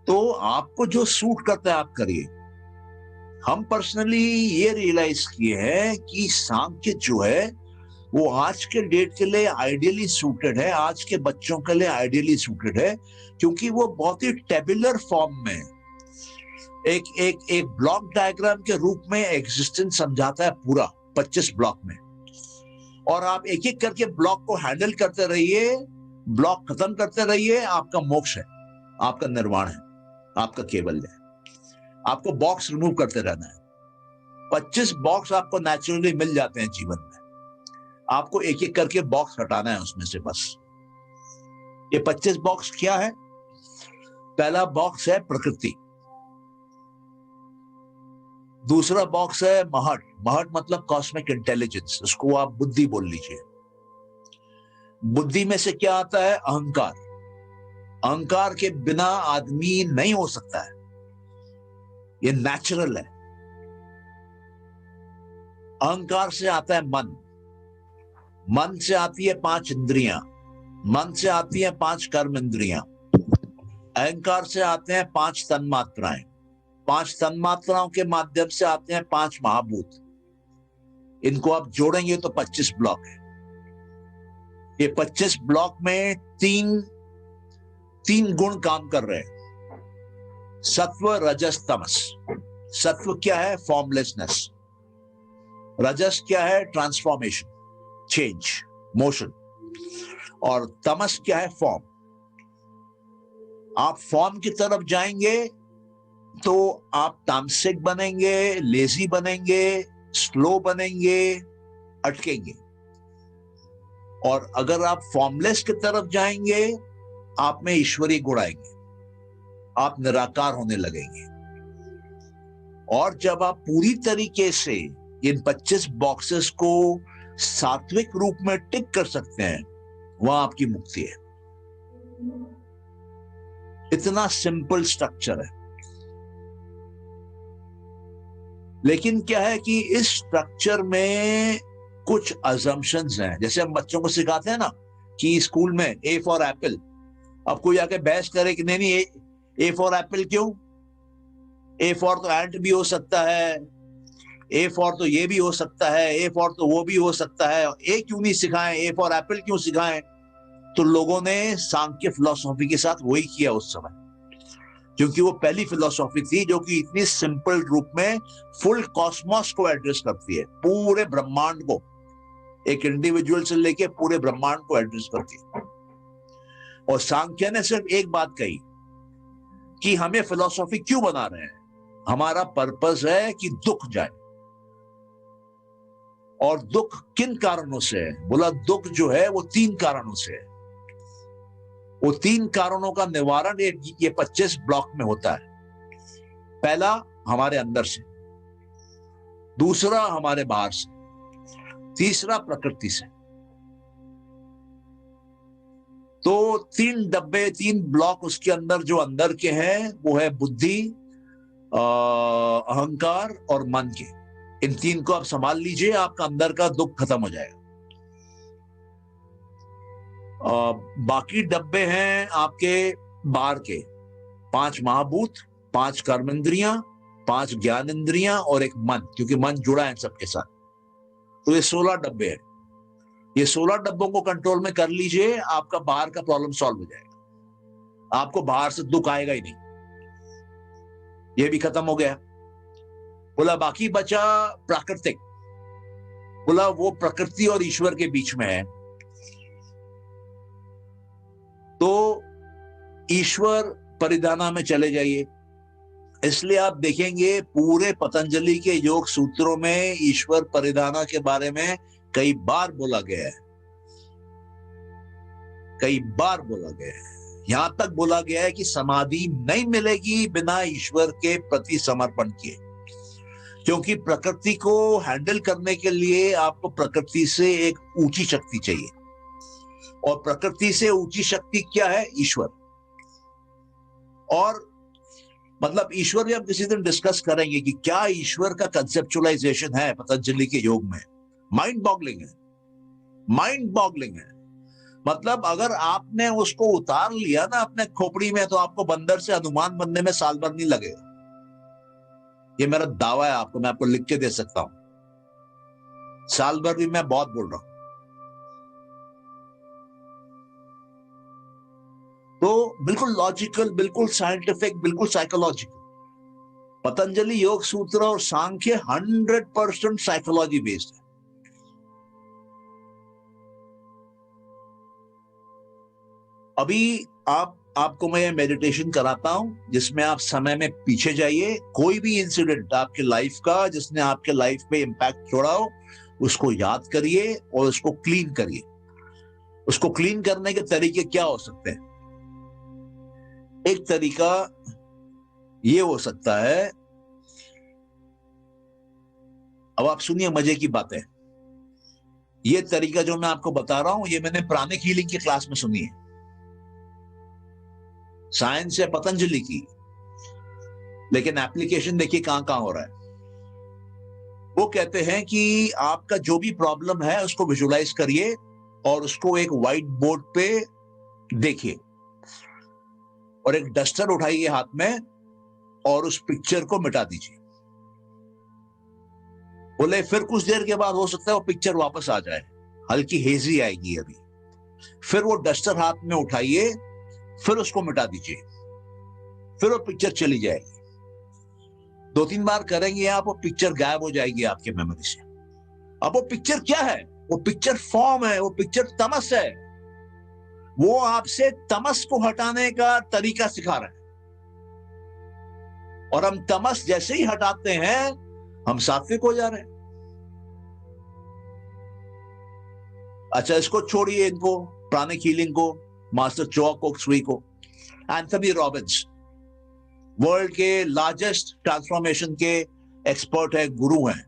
तो आपको जो सूट करता है आप करिए। हम पर्सनली ये रियलाइज किए हैं कि सांख्य जो है वो आज के डेट के लिए आइडियली सूटेड है, आज के बच्चों के लिए आइडियली सूटेड है, क्योंकि वो बहुत ही टेबुलर फॉर्म में एक ब्लॉक डायग्राम के रूप में एग्जिस्टेंस समझाता है पूरा 25 ब्लॉक में। और आप एक एक करके ब्लॉक को हैंडल करते रहिए, ब्लॉक खत्म करते रहिए, आपका मोक्ष है, आपका निर्वाण है, आपका केवल्य है। आपको बॉक्स रिमूव करते रहना है। 25 बॉक्स आपको नेचुरली मिल जाते हैं जीवन में, आपको एक एक करके बॉक्स हटाना है उसमें से बस। ये 25 बॉक्स क्या है? पहला बॉक्स है प्रकृति, दूसरा बॉक्स है महट। महट मतलब कॉस्मिक इंटेलिजेंस, उसको आप बुद्धि बोल लीजिए। बुद्धि में से क्या आता है? अहंकार। अहंकार के बिना आदमी नहीं हो सकता है, ये नेचुरल है। अहंकार से आता है मन, मन से आती है 5 इंद्रियां, मन से आती है 5 कर्म इंद्रियां, अहंकार से आते हैं 5 तन्मात्राएं, 5 तन्मात्राओं के माध्यम से आते हैं 5 महाभूत। इनको आप जोड़ेंगे तो 25 ब्लॉक है। ये 25 ब्लॉक में तीन गुण काम कर रहे हैं, सत्व रजस तमस। सत्व क्या है? फॉर्मलेसनेस। रजस क्या है? Transformation, change, motion. और तमस क्या है? फॉर्म। आप फॉर्म की तरफ जाएंगे तो आप तामसिक बनेंगे, लेजी बनेंगे, स्लो बनेंगे, अटकेंगे। और अगर आप फॉर्मलेस की तरफ जाएंगे, आप में ईश्वरीय गुण आएंगे, आप निराकार होने लगेंगे। और जब आप पूरी तरीके से इन 25 बॉक्सेस को सात्विक रूप में टिक कर सकते हैं, वहां आपकी मुक्ति है। इतना सिंपल स्ट्रक्चर है। लेकिन क्या है कि इस स्ट्रक्चर में कुछ अजम्पशंस हैं। जैसे हम बच्चों को सिखाते हैं ना कि स्कूल में ए फॉर एप्पल, अब कोई आके बहस करे कि नहीं ए फॉर एप्पल क्यों? ए फॉर तो एंट भी हो सकता है, ए फॉर तो ये भी हो सकता है, ए फॉर तो वो भी हो सकता है, ए क्यों नहीं सिखाएं, ए फॉर एप्पल क्यों सिखाएं? तो लोगों ने सांख्य फिलॉसफी के साथ वही किया उस समय, क्योंकि वो पहली फिलॉसफी थी जो कि इतनी सिंपल रूप में फुल कॉस्मोस को एड्रेस करती है, पूरे ब्रह्मांड को, एक इंडिविजुअल से लेके पूरे ब्रह्मांड को एड्रेस करती है। और सांख्य ने सिर्फ एक बात कही कि हमें फिलॉसफी क्यों बना रहे हैं? हमारा पर्पस है कि दुख जाए। और दुख किन कारणों से है? बोला दुख जो है वो 3 कारणों से है। वो 3 कारणों का निवारण ये 25 ब्लॉक में होता है। पहला हमारे अंदर से, दूसरा हमारे बाहर से, तीसरा प्रकृति से। तो 3 डब्बे, 3 ब्लॉक उसके अंदर जो अंदर के हैं वो है बुद्धि, अहंकार और मन के। इन 3 को आप संभाल लीजिए, आपका अंदर का दुख खत्म हो जाएगा। बाकी डब्बे हैं आपके बाहर के, 5 महाभूत, 5 कर्म इंद्रियां, 5 ज्ञान इंद्रियां और एक मन, क्योंकि मन जुड़ा है सबके साथ। तो ये 16 डब्बे हैं। ये 16 डब्बों को कंट्रोल में कर लीजिए, आपका बाहर का प्रॉब्लम सॉल्व हो जाएगा। आपको बाहर से दुख आएगा ही नहीं, ये भी खत्म हो गया। बोला बाकी बचा प्राकृतिक। बोला वो प्रकृति और ईश्वर के बीच में है। तो ईश्वर परिधाना में चले जाइए, इसलिए आप देखेंगे पूरे पतंजलि के योग सूत्रों में ईश्वर परिधाना के बारे में कई बार बोला गया है, कई बार बोला गया है। यहां तक बोला गया है कि समाधि नहीं मिलेगी बिना ईश्वर के प्रति समर्पण किए, क्योंकि प्रकृति को हैंडल करने के लिए आपको प्रकृति से एक ऊंची शक्ति चाहिए, और प्रकृति से ऊंची शक्ति क्या है? ईश्वर। और मतलब ईश्वर भी हम किसी दिन डिस्कस करेंगे कि क्या ईश्वर का कंसेप्चुअलाइजेशन है पतंजलि के योग में। माइंड बॉगलिंग है, माइंड बॉगलिंग है। मतलब अगर आपने उसको उतार लिया ना अपने खोपड़ी में, तो आपको बंदर से हनुमान बनने में साल भर नहीं लगेगा। ये मेरा दावा है आपको, मैं आपको लिख के दे सकता हूं। साल भर भी मैं बहुत बोल रहा हूं। तो बिल्कुल लॉजिकल, बिल्कुल साइंटिफिक, बिल्कुल साइकोलॉजिकल। पतंजलि योग सूत्र और सांख्य 100% साइकोलॉजी बेस्ड है। अभी आपको मैं मेडिटेशन कराता हूं जिसमें आप समय में पीछे जाइए। कोई भी इंसिडेंट आपके लाइफ का जिसने आपके लाइफ पे इंपैक्ट छोड़ा हो, उसको याद करिए और उसको क्लीन करिए। उसको क्लीन करने के तरीके क्या हो सकते हैं? एक तरीका ये हो सकता है, अब आप सुनिए मजे की बातें। ये तरीका जो मैं आपको बता रहा हूं, ये मैंने प्राणिक हीलिंग की क्लास में सुनी है। साइंस है पतंजलि की, लेकिन एप्लीकेशन देखिए कहां कहां हो रहा है। वो कहते हैं कि आपका जो भी प्रॉब्लम है उसको विजुलाइज करिए और उसको एक व्हाइट बोर्ड पे देखिए, और एक डस्टर उठाइए हाथ में और उस पिक्चर को मिटा दीजिए। बोले फिर कुछ देर के बाद हो सकता है वो पिक्चर वापस आ जाए, हल्की हेजी आएगी अभी। फिर वो डस्टर हाथ में उठाइए, फिर उसको मिटा दीजिए, फिर वो पिक्चर चली जाएगी। 2-3 बार करेंगे आप, वो पिक्चर गायब हो जाएगी आपके मेमोरी से। अब वो पिक्चर क्या है? वो पिक्चर फॉर्म है, वो पिक्चर तमस है। वो आपसे तमस को हटाने का तरीका सिखा रहा है, और हम तमस जैसे ही हटाते हैं हम सात्विक हो जा रहे हैं। अच्छा, इसको छोड़िए, इनको प्राणिक हीलिंग को, मास्टर चोआ सुई को। एंथनी रॉबिन्स वर्ल्ड के लार्जेस्ट ट्रांसफॉर्मेशन के एक्सपर्ट है, गुरु हैं।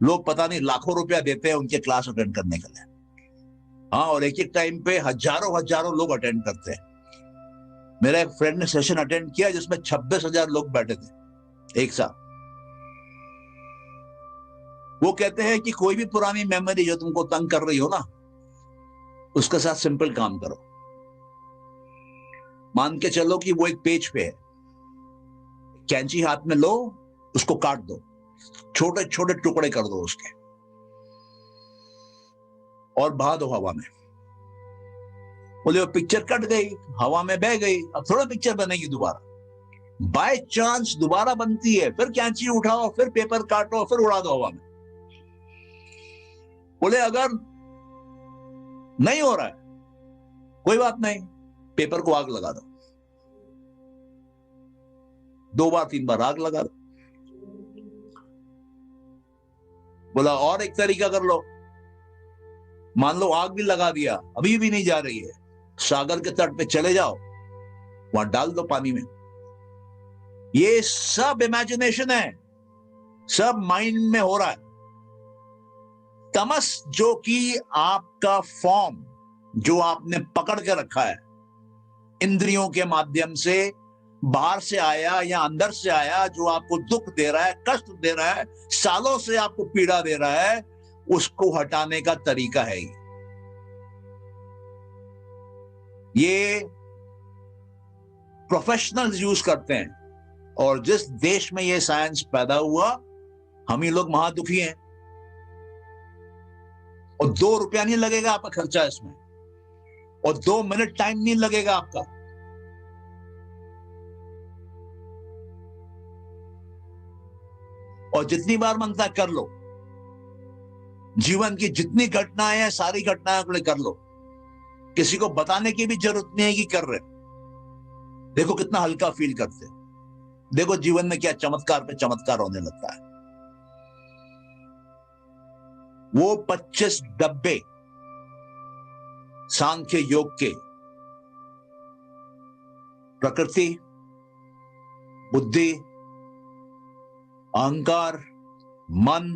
लोग पता नहीं लाखों रुपया देते हैं उनके क्लास अटेंड करने के लिए। हाँ, और एक एक टाइम पे हजारों हजारों लोग अटेंड करते हैं। मेरा एक फ्रेंड ने सेशन अटेंड किया जिसमें 26,000 लोग बैठे थे एक साथ। वो कहते हैं कि कोई भी पुरानी मेमोरी जो तुमको तंग कर रही हो ना, उसके साथ सिंपल काम करो। मान के चलो कि वो एक पेज पे है, कैंची हाथ में लो, उसको काट दो, छोटे छोटे टुकड़े कर दो उसके, और बहा दो हवा में। बोले वो पिक्चर कट गई, हवा में बह गई, अब थोड़ा पिक्चर बनेगी दोबारा। बाय चांस दोबारा बनती है, फिर कैंची उठाओ, फिर पेपर काटो, फिर उड़ा दो हवा में। बोले अगर नहीं हो रहा है कोई बात नहीं, पेपर को आग लगा दो, 2 बार 3 बार आग लगा दो। बोला और एक तरीका कर लो, मान लो आग भी लगा दिया, अभी भी नहीं जा रही है, सागर के तट पे चले जाओ, वहां डाल दो पानी में। ये सब इमेजिनेशन है, सब माइंड में हो रहा है। तमस जो कि आपका फॉर्म, जो आपने पकड़ के रखा है इंद्रियों के माध्यम से, बाहर से आया या अंदर से आया, जो आपको दुख दे रहा है, कष्ट दे रहा है, सालों से आपको पीड़ा दे रहा है, उसको हटाने का तरीका है ये प्रोफेशनल्स यूज करते हैं। और जिस देश में ये साइंस पैदा हुआ, हम ही लोग महादुखी हैं। और 2 रुपया नहीं लगेगा आपका खर्चा इसमें, और 2 मिनट टाइम नहीं लगेगा आपका। और जितनी बार मनता है कर लो। जीवन की जितनी घटनाएं हैं, सारी घटनाएं को कर लो। किसी को बताने की भी जरूरत नहीं है कि कर रहे। देखो कितना हल्का फील करते। देखो जीवन में क्या चमत्कार पे चमत्कार होने लगता है। वो 25 डब्बे सांख्य योग के, प्रकृति, बुद्धि, अहंकार, मन,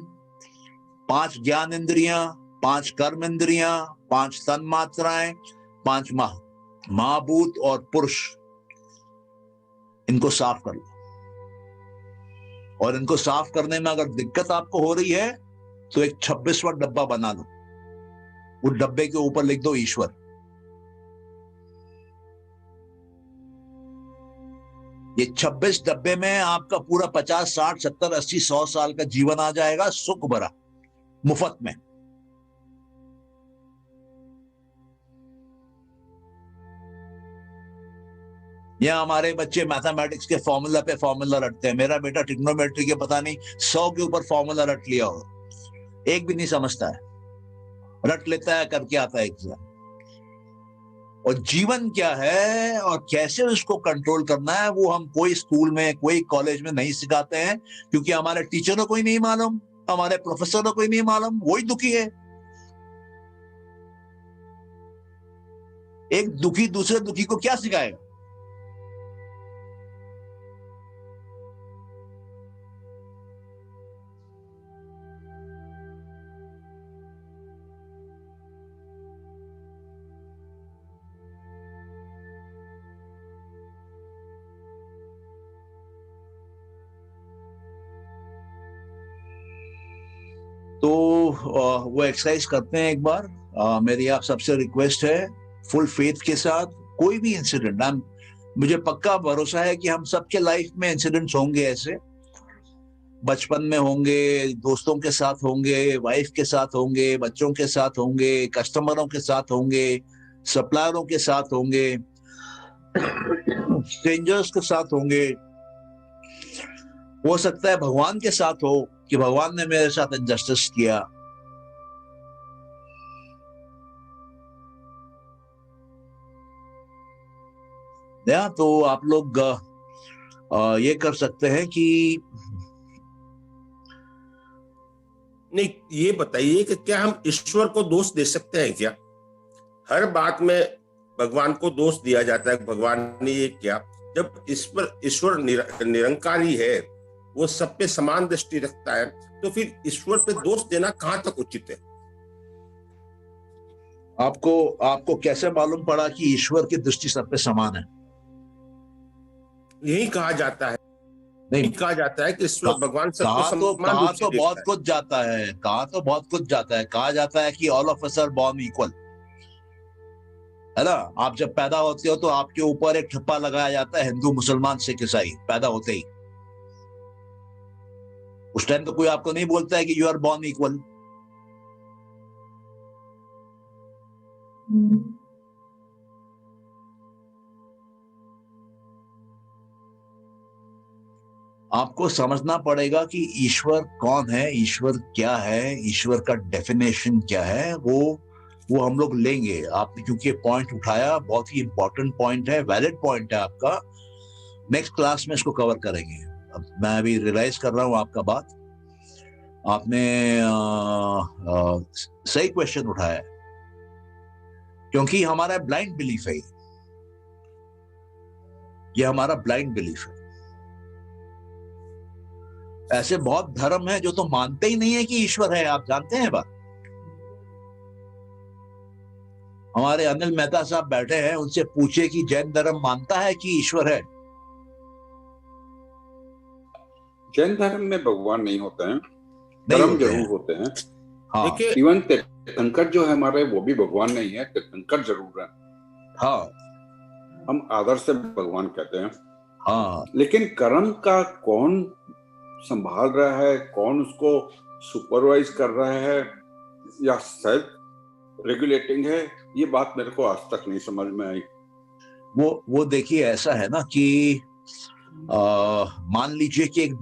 5 ज्ञान इंद्रियां, 5 कर्म इंद्रियां, 5 तन्मात्राएं, 5 महाभूत और पुरुष, इनको साफ कर लो। और इनको साफ करने में अगर दिक्कत आपको हो रही है तो एक 26वां डब्बा बना लो, उस डब्बे के ऊपर लिख दो ईश्वर। ये 26 डब्बे में आपका पूरा 50, 60, 70, 80, 100 साल का जीवन आ जाएगा, सुख भरा, मुफ्त में। यहाँ हमारे बच्चे मैथमेटिक्स के फॉर्मूला पे फॉर्मूला रटते हैं। मेरा बेटा ट्रिग्नोमेट्री के पता नहीं 100 के ऊपर फॉर्मूला रट लिया हो, एक भी नहीं समझता है, रट लेता है, करके आता है एग्जाम। और जीवन क्या है और कैसे उसको कंट्रोल करना है वो हम कोई स्कूल में, कोई कॉलेज में नहीं सिखाते हैं, क्योंकि हमारे टीचरों को ही नहीं मालूम, हमारे प्रोफेसरों को ही नहीं मालूम, वही दुखी है। एक दुखी दूसरे दुखी को क्या सिखाएगा? तो वो एक्सरसाइज करते हैं एक बार। मेरी आप सबसे रिक्वेस्ट है, फुल फेथ के साथ, कोई भी इंसिडेंट, मुझे पक्का भरोसा है कि हम सबके लाइफ में इंसिडेंट्स होंगे ऐसे, बचपन में होंगे, दोस्तों के साथ होंगे, वाइफ के साथ होंगे, बच्चों के साथ होंगे, कस्टमरों के साथ होंगे, सप्लायरों के साथ होंगे, स्ट्रेंजर्स के साथ होंगे, हो सकता है भगवान के साथ हो कि भगवान ने मेरे साथ इनजस्टिस किया। या तो आप लोग ये कर सकते हैं कि नहीं, ये बताइए कि क्या हम ईश्वर को दोष दे सकते हैं क्या? हर बात में भगवान को दोष दिया जाता है, भगवान ने ये किया। जब ईश्वर निरंकारी है, वो सब पे समान दृष्टि रखता है, तो फिर ईश्वर पे दोष देना कहां तक उचित है? आपको कैसे मालूम पड़ा कि ईश्वर की दृष्टि सब पे समान है? यही कहा जाता है, नहीं, कहा जाता है कि ईश्वर भगवान सबको कहा समान रूप से तो देखता बहुत है। कुछ जाता है, कहा तो बहुत कुछ जाता है। कहा जाता है कि all of us are born equal, है ना। आप जब पैदा होते हो तो आपके ऊपर एक ठप्पा लगाया जाता है, हिंदू, मुसलमान, सिख, ईसाई, पैदा होते ही। उस टाइम तो कोई आपको नहीं बोलता है कि यू आर बॉर्न इक्वल। आपको समझना पड़ेगा कि ईश्वर कौन है, ईश्वर क्या है, ईश्वर का डेफिनेशन क्या है। वो हम लोग लेंगे। आपने क्योंकि पॉइंट उठाया, बहुत ही इंपॉर्टेंट पॉइंट है, वैलिड पॉइंट है आपका। नेक्स्ट क्लास में इसको कवर करेंगे। अब मैं अभी रियलाइज कर रहा हूं आपका बात, आपने सही क्वेश्चन उठाया, क्योंकि हमारा ब्लाइंड बिलीफ है, ये हमारा ब्लाइंड बिलीफ है। ऐसे बहुत धर्म है जो तो मानते ही नहीं है कि ईश्वर है। आप जानते हैं बात? हमारे अनिल मेहता साहब बैठे हैं, उनसे पूछे कि जैन धर्म मानता है कि ईश्वर है? जैन धर्म में भगवान नहीं होते हैं, धर्म जरूर होते हैं। हाँ, इवन तीर्थंकर जो है हमारे, वो भी भगवान नहीं है, तीर्थंकर जरूर है। हाँ, हम आदर से भगवान कहते हैं। हाँ, लेकिन कर्म का कौन संभाल रहा है, कौन उसको सुपरवाइज कर रहा है या सेल्फ रेगुलेटिंग है, ये बात मेरे को आज तक नहीं समझ में आई। वो देखिए, ऐसा है ना कि मान लीजिए कि एक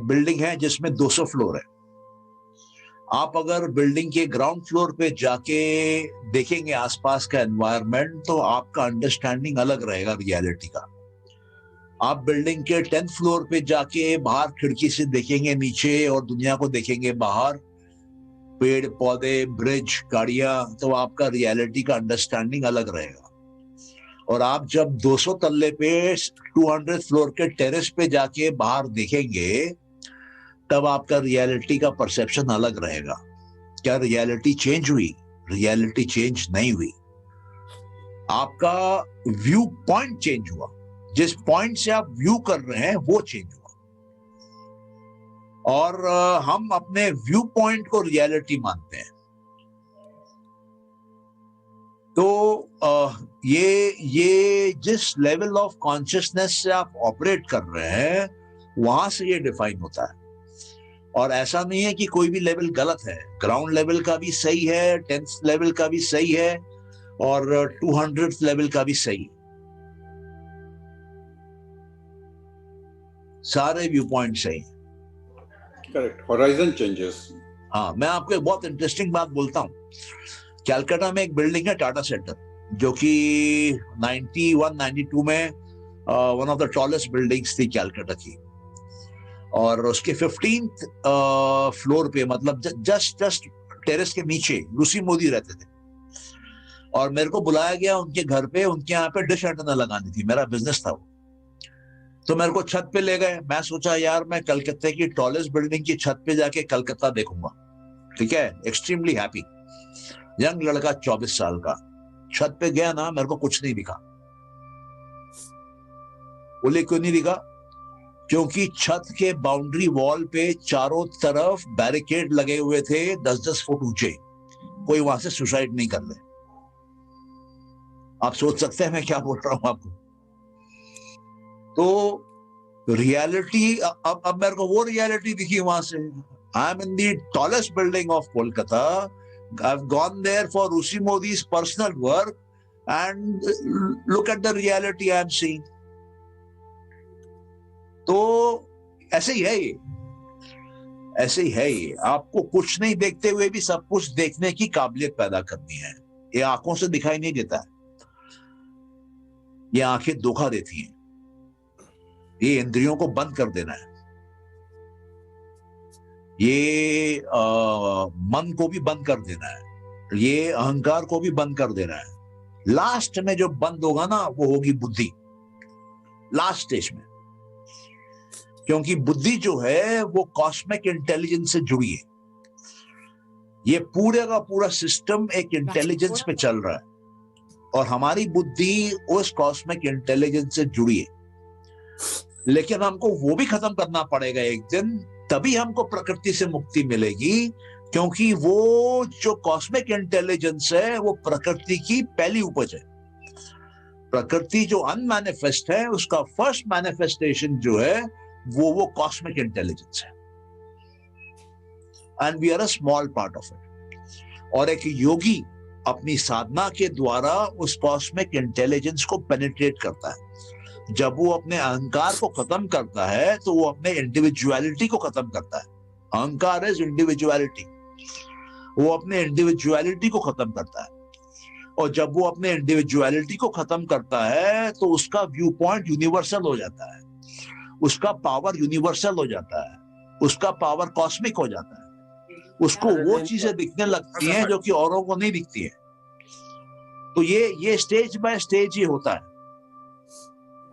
बिल्डिंग है जिसमें 200 फ्लोर है। आप अगर बिल्डिंग के ग्राउंड फ्लोर पे जाके देखेंगे आसपास का एनवायरनमेंट, तो आपका अंडरस्टैंडिंग अलग रहेगा रियलिटी का। आप बिल्डिंग के 10th फ्लोर पे जाके बाहर खिड़की से देखेंगे नीचे और दुनिया को देखेंगे बाहर, पेड़ पौधे, ब्रिज, गाड़ियां, तो आपका रियलिटी का अंडरस्टैंडिंग अलग रहेगा। और आप जब 200 तल्ले पे 200 फ्लोर के टेरेस पे जाके बाहर देखेंगे, तब आपका रियलिटी का परसेप्शन अलग रहेगा। क्या रियलिटी चेंज हुई? रियलिटी चेंज नहीं हुई, आपका व्यू पॉइंट चेंज हुआ। जिस पॉइंट से आप व्यू कर रहे हैं वो चेंज हुआ। और हम अपने व्यू पॉइंट को रियलिटी मानते हैं। तो ये जिस लेवल ऑफ कॉन्शियसनेस से आप ऑपरेट कर रहे हैं, वहां से ये डिफाइन होता है। और ऐसा नहीं है कि कोई भी लेवल गलत है, ग्राउंड लेवल का भी सही है, 10th लेवल का भी सही है, और 200th लेवल का भी सही। सारे व्यू पॉइंट सही। Correct, horizon changes. हाँ, मैं आपको एक बहुत इंटरेस्टिंग बात बोलता हूँ। कलकत्ता में एक बिल्डिंग है टाटा सेंटर, जो कि 91-92 में one of the tallest buildings थी कलकत्ता की। और उसके 15th फ्लोर पे, मतलब जस्ट टेरेस के नीचे रूसी मोदी रहते थे। और मेरे को बुलाया गया उनके घर पे, उनके यहाँ पे डिश एंटेना लगानी थी, मेरा बिजनेस था वो। तो मेरे को छत पे ले गए। मैं सोचा यार मैं कलकत्ता की टॉलेस्ट बिल्डिंग की छत पे जाके कलकत्ता देखूंगा, ठीक है। एक्सट्रीमली हैप्पी, यंग लड़का 24 साल का। छत पे गया ना, मेरे को कुछ नहीं दिखा। बोले क्यों नहीं दिखा? क्योंकि छत के बाउंड्री वॉल पे चारों तरफ बैरिकेड लगे हुए थे 10-10 फुट ऊंचे। कोई वहां से सुसाइड नहीं कर ले। आप सोच सकते हैं मैं क्या बोल रहा हूं आपको। तो रियलिटी, अब मेरे को वो रियलिटी दिखी वहां से। I am in the tallest building of Kolkata. I've gone there for Rusi Modi's personal work, and look at the reality I'm seeing. तो ऐसे ही है ये, ऐसे ही है ये। आपको कुछ नहीं देखते हुए भी सब कुछ देखने की काबिलियत पैदा करनी है। ये आंखों से दिखाई नहीं देता है, ये आंखें धोखा देती हैं। ये इंद्रियों को बंद कर देना है, ये मन को भी बंद कर देना है, ये अहंकार को भी बंद कर देना है। लास्ट में जो बंद होगा ना, वो होगी बुद्धि, लास्ट स्टेज में। क्योंकि बुद्धि जो है वो कॉस्मिक इंटेलिजेंस से जुड़ी है। ये पूरे का पूरा सिस्टम एक इंटेलिजेंस पे चल रहा है, और हमारी बुद्धि उस कॉस्मिक इंटेलिजेंस से जुड़ी है। लेकिन हमको वो भी खत्म करना पड़ेगा एक दिन, तभी हमको प्रकृति से मुक्ति मिलेगी। क्योंकि वो जो कॉस्मिक इंटेलिजेंस है वो प्रकृति की पहली उपज है। प्रकृति जो अनमैनिफेस्ट है, उसका फर्स्ट मैनिफेस्टेशन जो है वो कॉस्मिक इंटेलिजेंस है। And we are a small part of it. और एक योगी अपनी साधना के द्वारा उस कॉस्मिक इंटेलिजेंस को पेनिट्रेट करता है। जब वो अपने अहंकार को खत्म करता है, तो वो अपने इंडिविजुअलिटी को खत्म करता है। अहंकार इज इंडिविजुअलिटी। वो अपने इंडिविजुअलिटी को खत्म करता है। और जब वो अपने इंडिविजुअलिटी को खत्म करता है, तो उसका व्यू पॉइंट यूनिवर्सल हो जाता है, उसका पावर यूनिवर्सल हो जाता है, उसका पावर कॉस्मिक हो जाता है। उसको वो चीजें दिखने लगती हैं जो कि औरों को नहीं दिखती है। तो ये स्टेज बाय स्टेज ये होता है।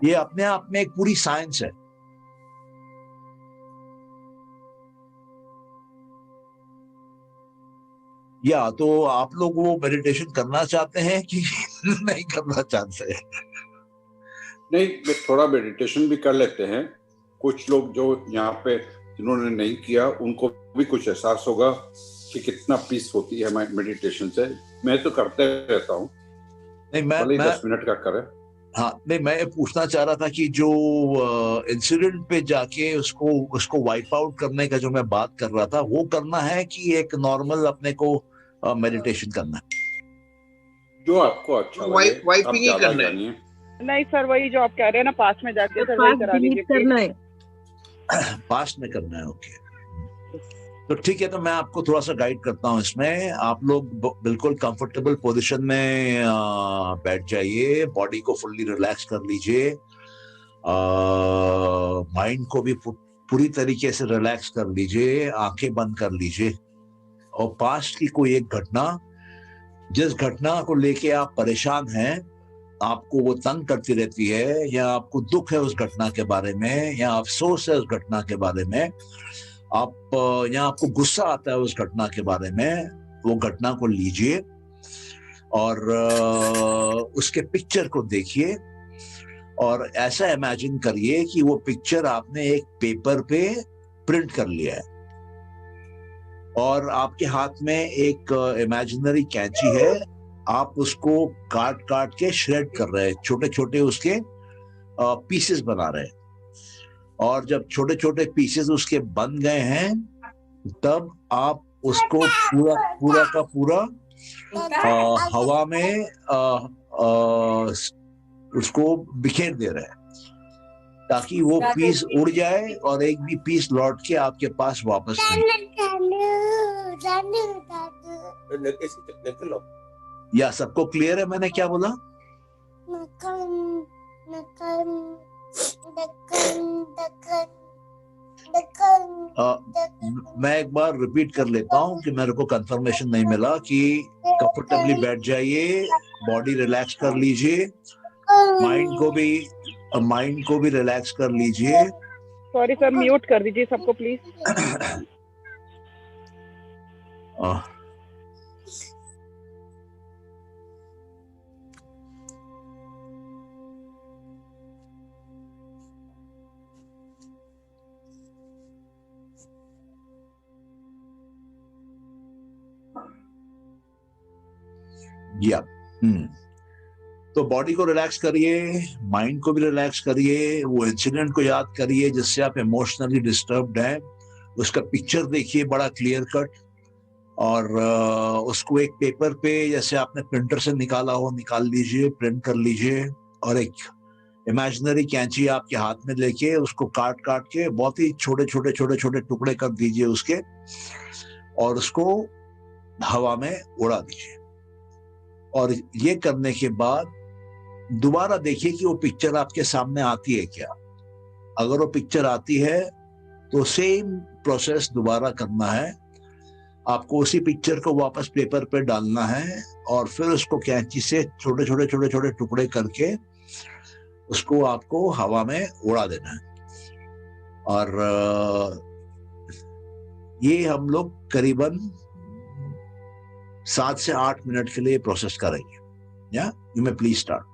ये अपने आप में एक पूरी साइंस है। या तो आप लोग वो मेडिटेशन करना चाहते हैं कि नहीं करना चाहते हैं? नहीं, थोड़ा मेडिटेशन भी कर लेते हैं। कुछ लोग जो यहाँ पे जिन्होंने नहीं किया, उनको भी कुछ एहसास होगा कि कितना पीस होती है मेडिटेशन से। मैं तो करते रहता हूँ। नहीं, मैं 10 मिनट का करें। हाँ, नहीं, मैं पूछना चाह रहा था कि जो इंसिडेंट पे जाके उसको वाइप आउट करने का जो मैं बात कर रहा था, वो करना है कि एक नॉर्मल अपने को मेडिटेशन करना है? जो आपको अच्छा लगे, आप ज्यादा जानिए। नहीं सर, वही जो आप कह रहे हैं ना, पास में जाके सर वही करा लीजिए, करना है। पास में करना है, ओके। तो ठीक है, तो मैं आपको थोड़ा सा गाइड करता हूँ इसमें। आप लोग बिल्कुल कंफर्टेबल पोजीशन में बैठ जाइए, बॉडी को फुल्ली रिलैक्स कर लीजिए। माइंड को भी पूरी तरीके से रिलैक्स कर लीजिए, आंखें बंद कर लीजिए, और पास्ट की कोई एक घटना, जिस घटना को लेके आप परेशान हैं, आपको वो तंग करती रहती है, या आपको दुख है उस घटना के बारे में, या अफसोस है उस घटना के बारे में, या आपको गुस्सा आता है उस घटना के बारे में, वो घटना को लीजिए और उसके पिक्चर को देखिए, और ऐसा इमेजिन करिए कि वो पिक्चर आपने एक पेपर पे प्रिंट कर लिया है, और आपके हाथ में एक इमेजिनरी कैंची है, आप उसको काट काट के श्रेड कर रहे हैं, छोटे छोटे उसके पीसेस बना रहे हैं, और जब छोटे छोटे पीसेस उसके बन गए हैं, तब आप उसको पूरा पूरा का पूरा हवा में उसको बिखेर दे रहे हैं, ताकि वो पीस उड़ जाए और एक भी पीस लौट के आपके पास वापस नहीं। या सबको क्लियर है मैंने क्या बोला? मैं एक बार रिपीट कर लेता हूँ कि मेरे को कंफर्मेशन नहीं मिला, कि कंफर्टेबली बैठ जाइए, बॉडी रिलैक्स कर लीजिए, माइंड को भी रिलैक्स कर लीजिए। सॉरी सर, म्यूट कर दीजिए सबको प्लीज। या तो बॉडी को रिलैक्स करिए, माइंड को भी रिलैक्स करिए, वो इंसिडेंट को याद करिए जिससे आप इमोशनली डिस्टर्ब्ड हैं, उसका पिक्चर देखिए बड़ा क्लियर कट, और उसको एक पेपर पे जैसे आपने प्रिंटर से निकाला हो निकाल लीजिए, प्रिंट कर लीजिए, और एक इमेजिनरी कैंची आपके हाथ में लेके उसको काट काट के बहुत ही छोटे छोटे छोटे छोटे टुकड़े कर दीजिए उसके, और उसको हवा में उड़ा दीजिए। और ये करने के बाद दोबारा देखिए कि वो पिक्चर आपके सामने आती है क्या। अगर वो पिक्चर आती है तो सेम प्रोसेस दोबारा करना है, आपको उसी पिक्चर को वापस पेपर पे डालना है, और फिर उसको कैंची से छोटे छोटे छोटे छोटे टुकड़े करके उसको आपको हवा में उड़ा देना है। और ये हम लोग करीबन 7 से 8 मिनट के लिए प्रोसेस करेंगे। या you may please start.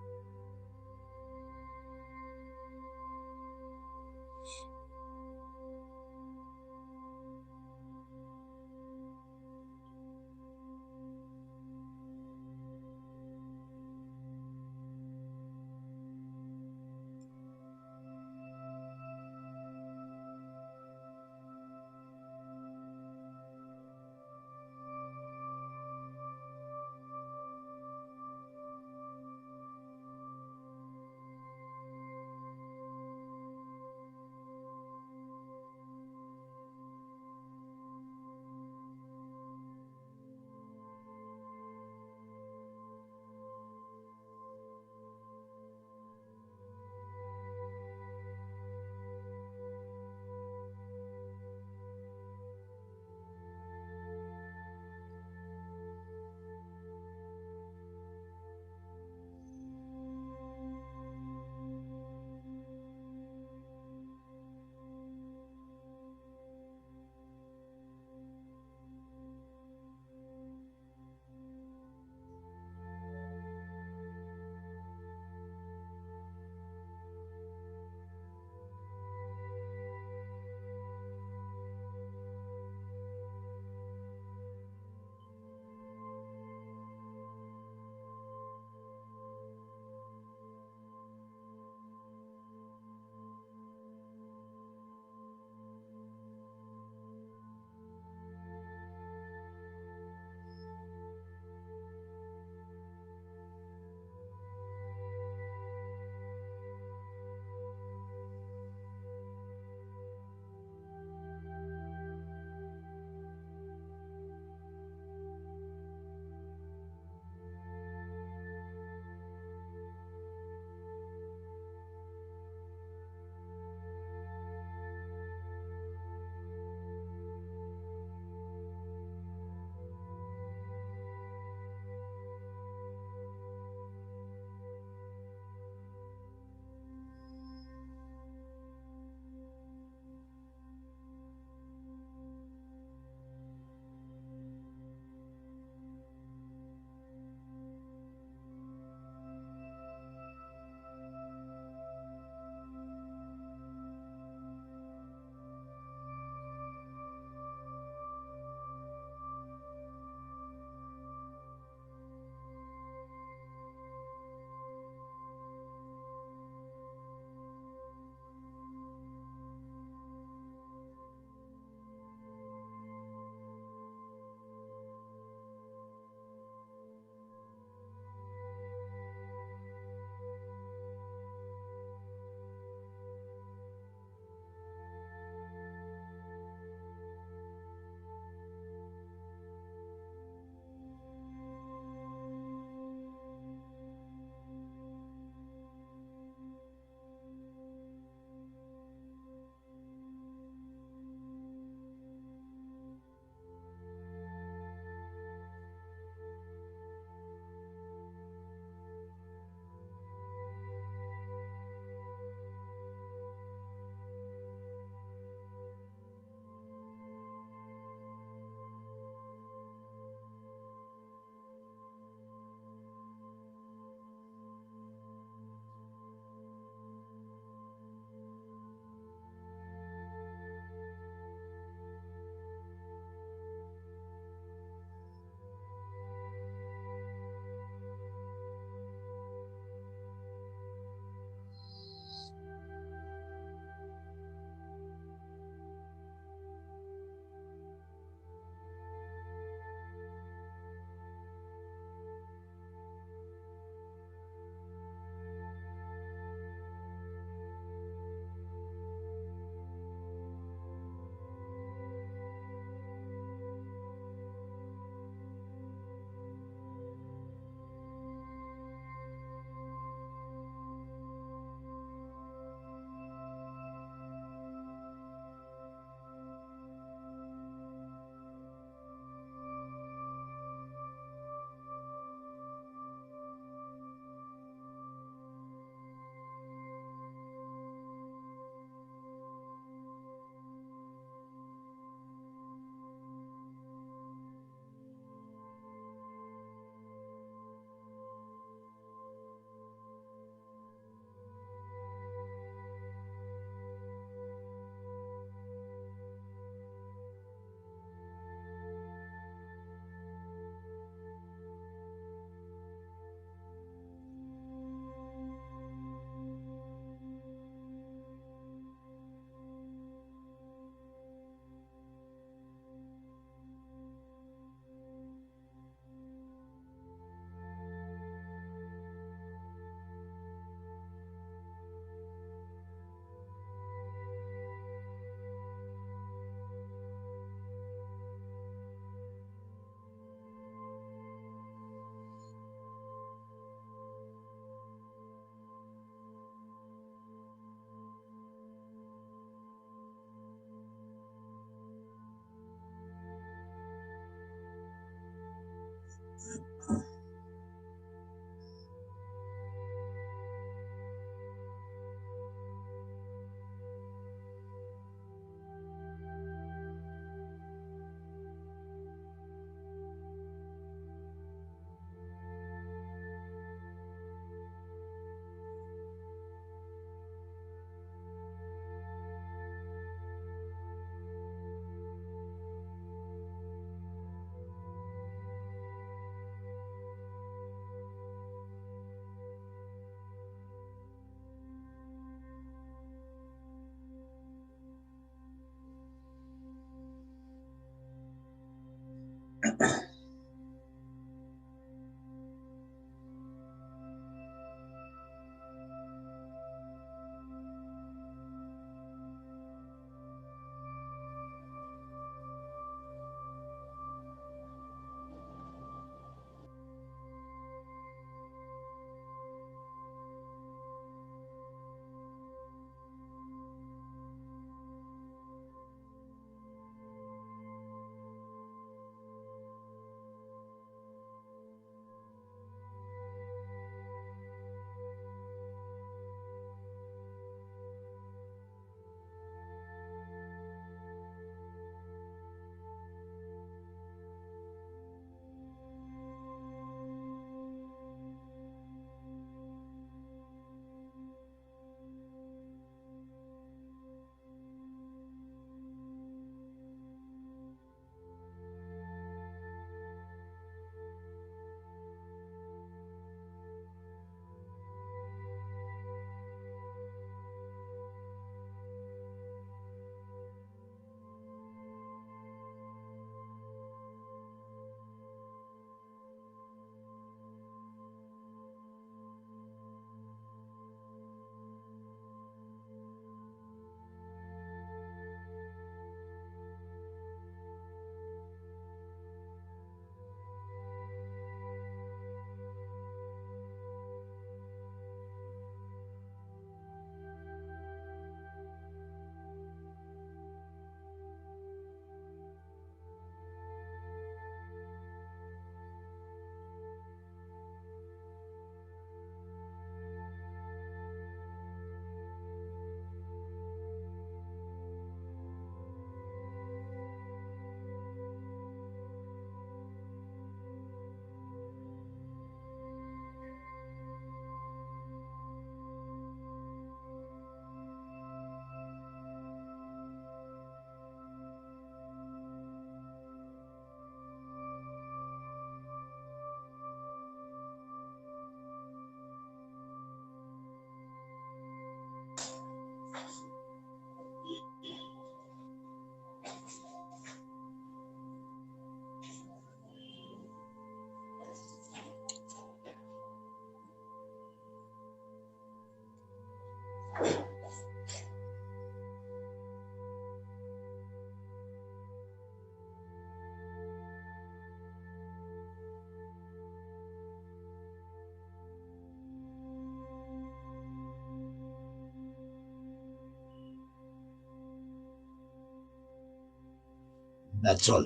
That's all.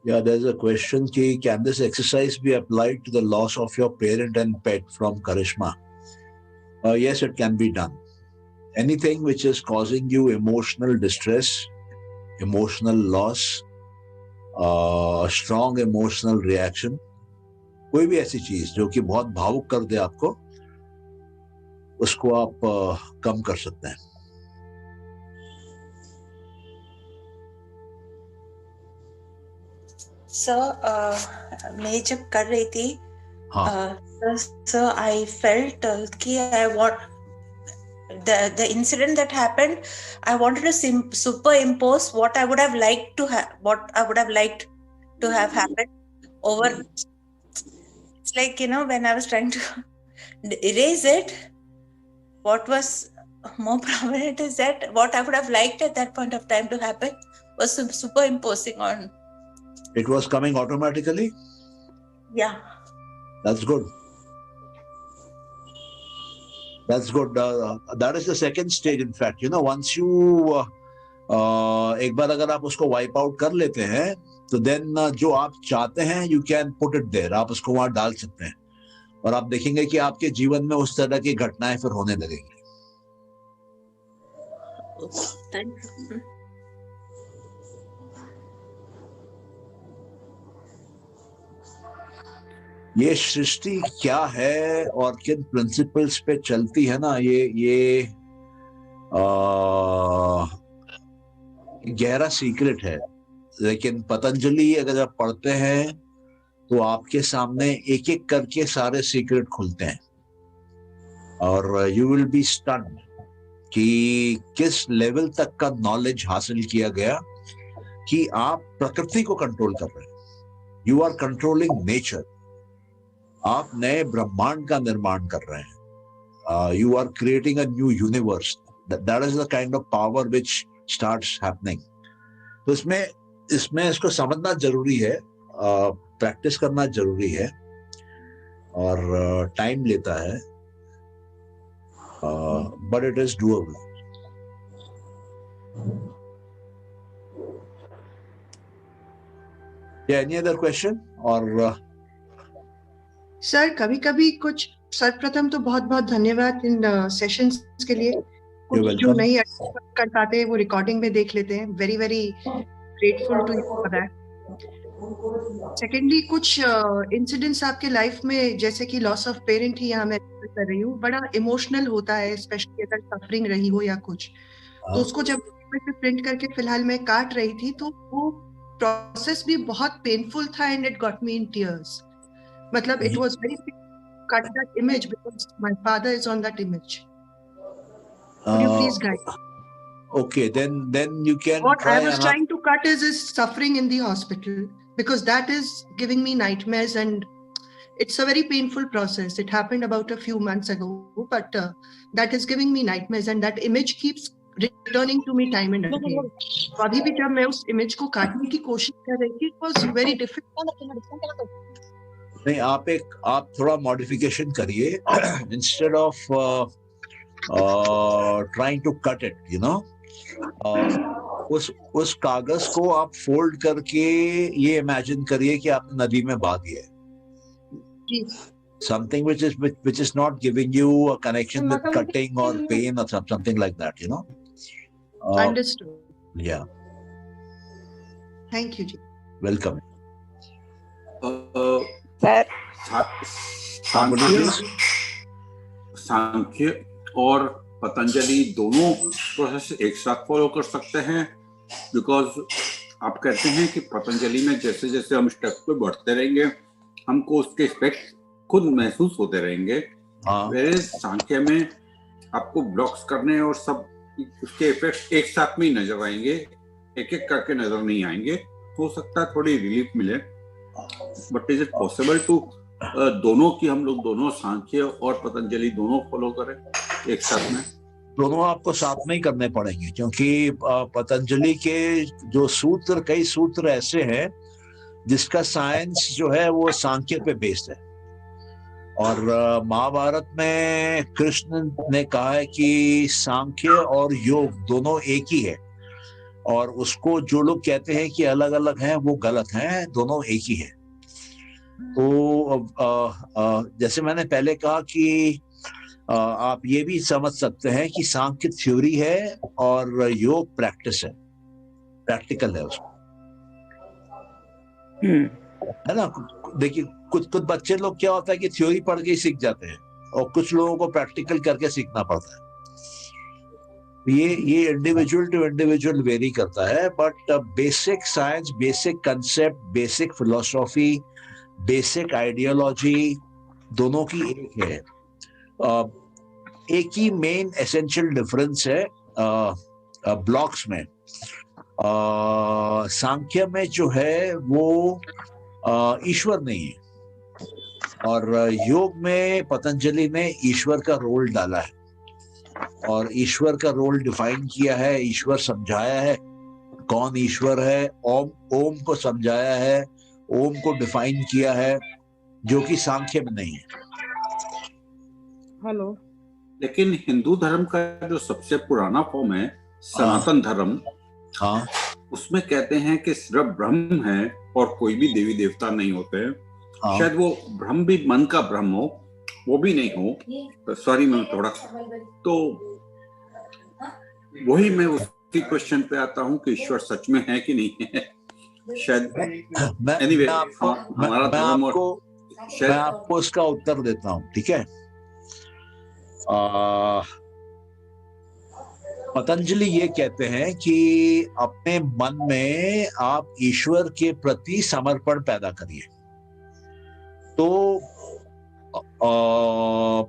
Yeah, there's a question ki, can this exercise be applied to the loss of your parent and pet from Karishma? Yes, it can be done. Anything which is causing you emotional distress, emotional loss, strong emotional reaction, कोई भी ऐसी चीज जो कि बहुत भावुक कर दे आपको, उसको आप कम कर सकते हैं. सर मैं जब कर रही थी, हाँ. सर आई फेल्ट कि I want the incident that happened, I wanted to superimpose what I would have liked to have happened over. It's like, when I was trying to erase it, what was more prominent is that what I would have liked at that point of time to happen was superimposing on. It was coming automatically? Yeah. That's good. That's good. That is the second stage, in fact. Once you एक बार अगर आप उसको वाइप आउट कर लेते हैं, तो देन जो आप चाहते हैं, you can put it there. आप उसको वहां डाल सकते हैं और आप देखेंगे कि आपके जीवन में उस तरह की घटनाएं फिर होने लगेंगी. Thank you. ये सृष्टि क्या है और किन प्रिंसिपल्स पे चलती है ना, ये गहरा सीक्रेट है. लेकिन पतंजलि अगर आप पढ़ते हैं तो आपके सामने एक एक करके सारे सीक्रेट खुलते हैं और यू विल बी स्टन्ड कि किस लेवल तक का नॉलेज हासिल किया गया कि आप प्रकृति को कंट्रोल कर रहे हैं. You are controlling nature. आप नए ब्रह्मांड का निर्माण कर रहे हैं. You are creating a new universe. That is the kind of power which starts happening. तो इसमें इसको समझना जरूरी है, प्रैक्टिस करना जरूरी है और टाइम लेता है, but it is doable. Any other question? और सर कभी कभी कुछ, सर्वप्रथम तो बहुत बहुत धन्यवाद इन सेशंस के लिए. कुछ जो नहीं कर पाते वो रिकॉर्डिंग में देख लेते हैं. Very very grateful to you for that. Secondly, कुछ इंसिडेंट्स आपके लाइफ में, जैसे कि लॉस ऑफ पेरेंट ही यहाँ मैं कर रही हूँ, बड़ा इमोशनल होता है, स्पेशली अगर सफरिंग रही हो या कुछ. तो उसको जब प्रिंट करके फिलहाल मैं काट रही थी, तो वो प्रोसेस भी बहुत पेनफुल था and it got me in tears. मतलब it was very cut that image because my father is on that image. Could you please guide? Okay, then you can. What I was trying to cut is suffering in the hospital, because that is giving me nightmares and it's a very painful process. It happened about a few months ago, but that is giving me nightmares and that image keeps returning to me time and again. अभी भी जब मैं उस image को काटने की कोशिश कर रही थी, it was very difficult. नहीं, आप थोड़ा मॉडिफिकेशन करिए. Instead of trying to cut it, उस कागज को आप फोल्ड करके ये इमेजिन करिए कि आपने नदी में बहा दिया है. Something which is not giving you a connection with cutting or pain or something like that, Understood. Yeah. Thank you ji. Welcome. Sir Sankhya और पतंजलि दोनों प्रोसेस एक साथ फॉलो कर सकते हैं, बिकॉज आप कहते हैं कि पतंजलि में जैसे जैसे हम स्टेप पे बढ़ते रहेंगे हमको उसके इफेक्ट खुद महसूस होते रहेंगे। हाँ। मेरे सांख्य में आपको ब्लॉक्स करने और सब उसके इफेक्ट एक साथ में ही नजर आएंगे, एक एक करके नजर नहीं आएंगे। हो सकता है थोड़ी रिलीफ मिले, but is it possible to दोनों की हम लोग दोनों सांख्य और पतंजलि दोनों फॉलो करें एक साथ में? दोनों आपको साथ में ही करने पड़ेंगे, क्योंकि पतंजलि के जो सूत्र, कई सूत्र ऐसे हैं जिसका साइंस जो है वो सांख्य पे बेस्ड है। और महाभारत में कृष्ण ने कहा है कि सांख्य और योग दोनों एक ही है, और उसको जो लोग कहते हैं कि अलग अलग हैं वो गलत हैं, दोनों एक ही है। तो जैसे मैंने पहले कहा कि आप ये भी समझ सकते हैं कि सांख्य थ्योरी है और योग प्रैक्टिस है, प्रैक्टिकल है उसको, है ना। देखिए कुछ कुछ बच्चे लोग क्या होता है कि थ्योरी पढ़ के ही सीख जाते हैं, और कुछ लोगों को प्रैक्टिकल करके सीखना पड़ता है। ये इंडिविजुअल टू इंडिविजुअल वेरी करता है, but basic science, basic concept, basic philosophy, basic ideology दोनों की एक है। एक ही मेन एसेंशियल डिफरेंस है ब्लॉक्स में। सांख्य में जो है वो ईश्वर नहीं है, और योग में पतंजलि ने ईश्वर का रोल डाला है, और ईश्वर का रोल डिफाइन किया है, ईश्वर समझाया है कौन ईश्वर है, ओम को समझाया है, ओम को डिफाइन किया है, जो कि सांख्य में नहीं है। हेलो। लेकिन हिंदू धर्म का जो सबसे पुराना फॉर्म है सनातन धर्म, हाँ, उसमें कहते हैं कि सिर्फ ब्रह्म है और कोई भी देवी देवता नहीं होते हैं। हाँ। शायद वो ब्रह्म भी मन का ब्रह्म हो, वो भी नहीं हो। सॉरी मैं थोड़ा, तो वही मैं उसी क्वेश्चन पे आता हूँ कि ईश्वर सच में है कि नहीं है। शायद anyway, हमारा धर्म और मैं आपको इसका उत्तर देता हूँ, ठीक है। पतंजलि ये कहते हैं कि अपने मन में आप ईश्वर के प्रति समर्पण पैदा करिए। तो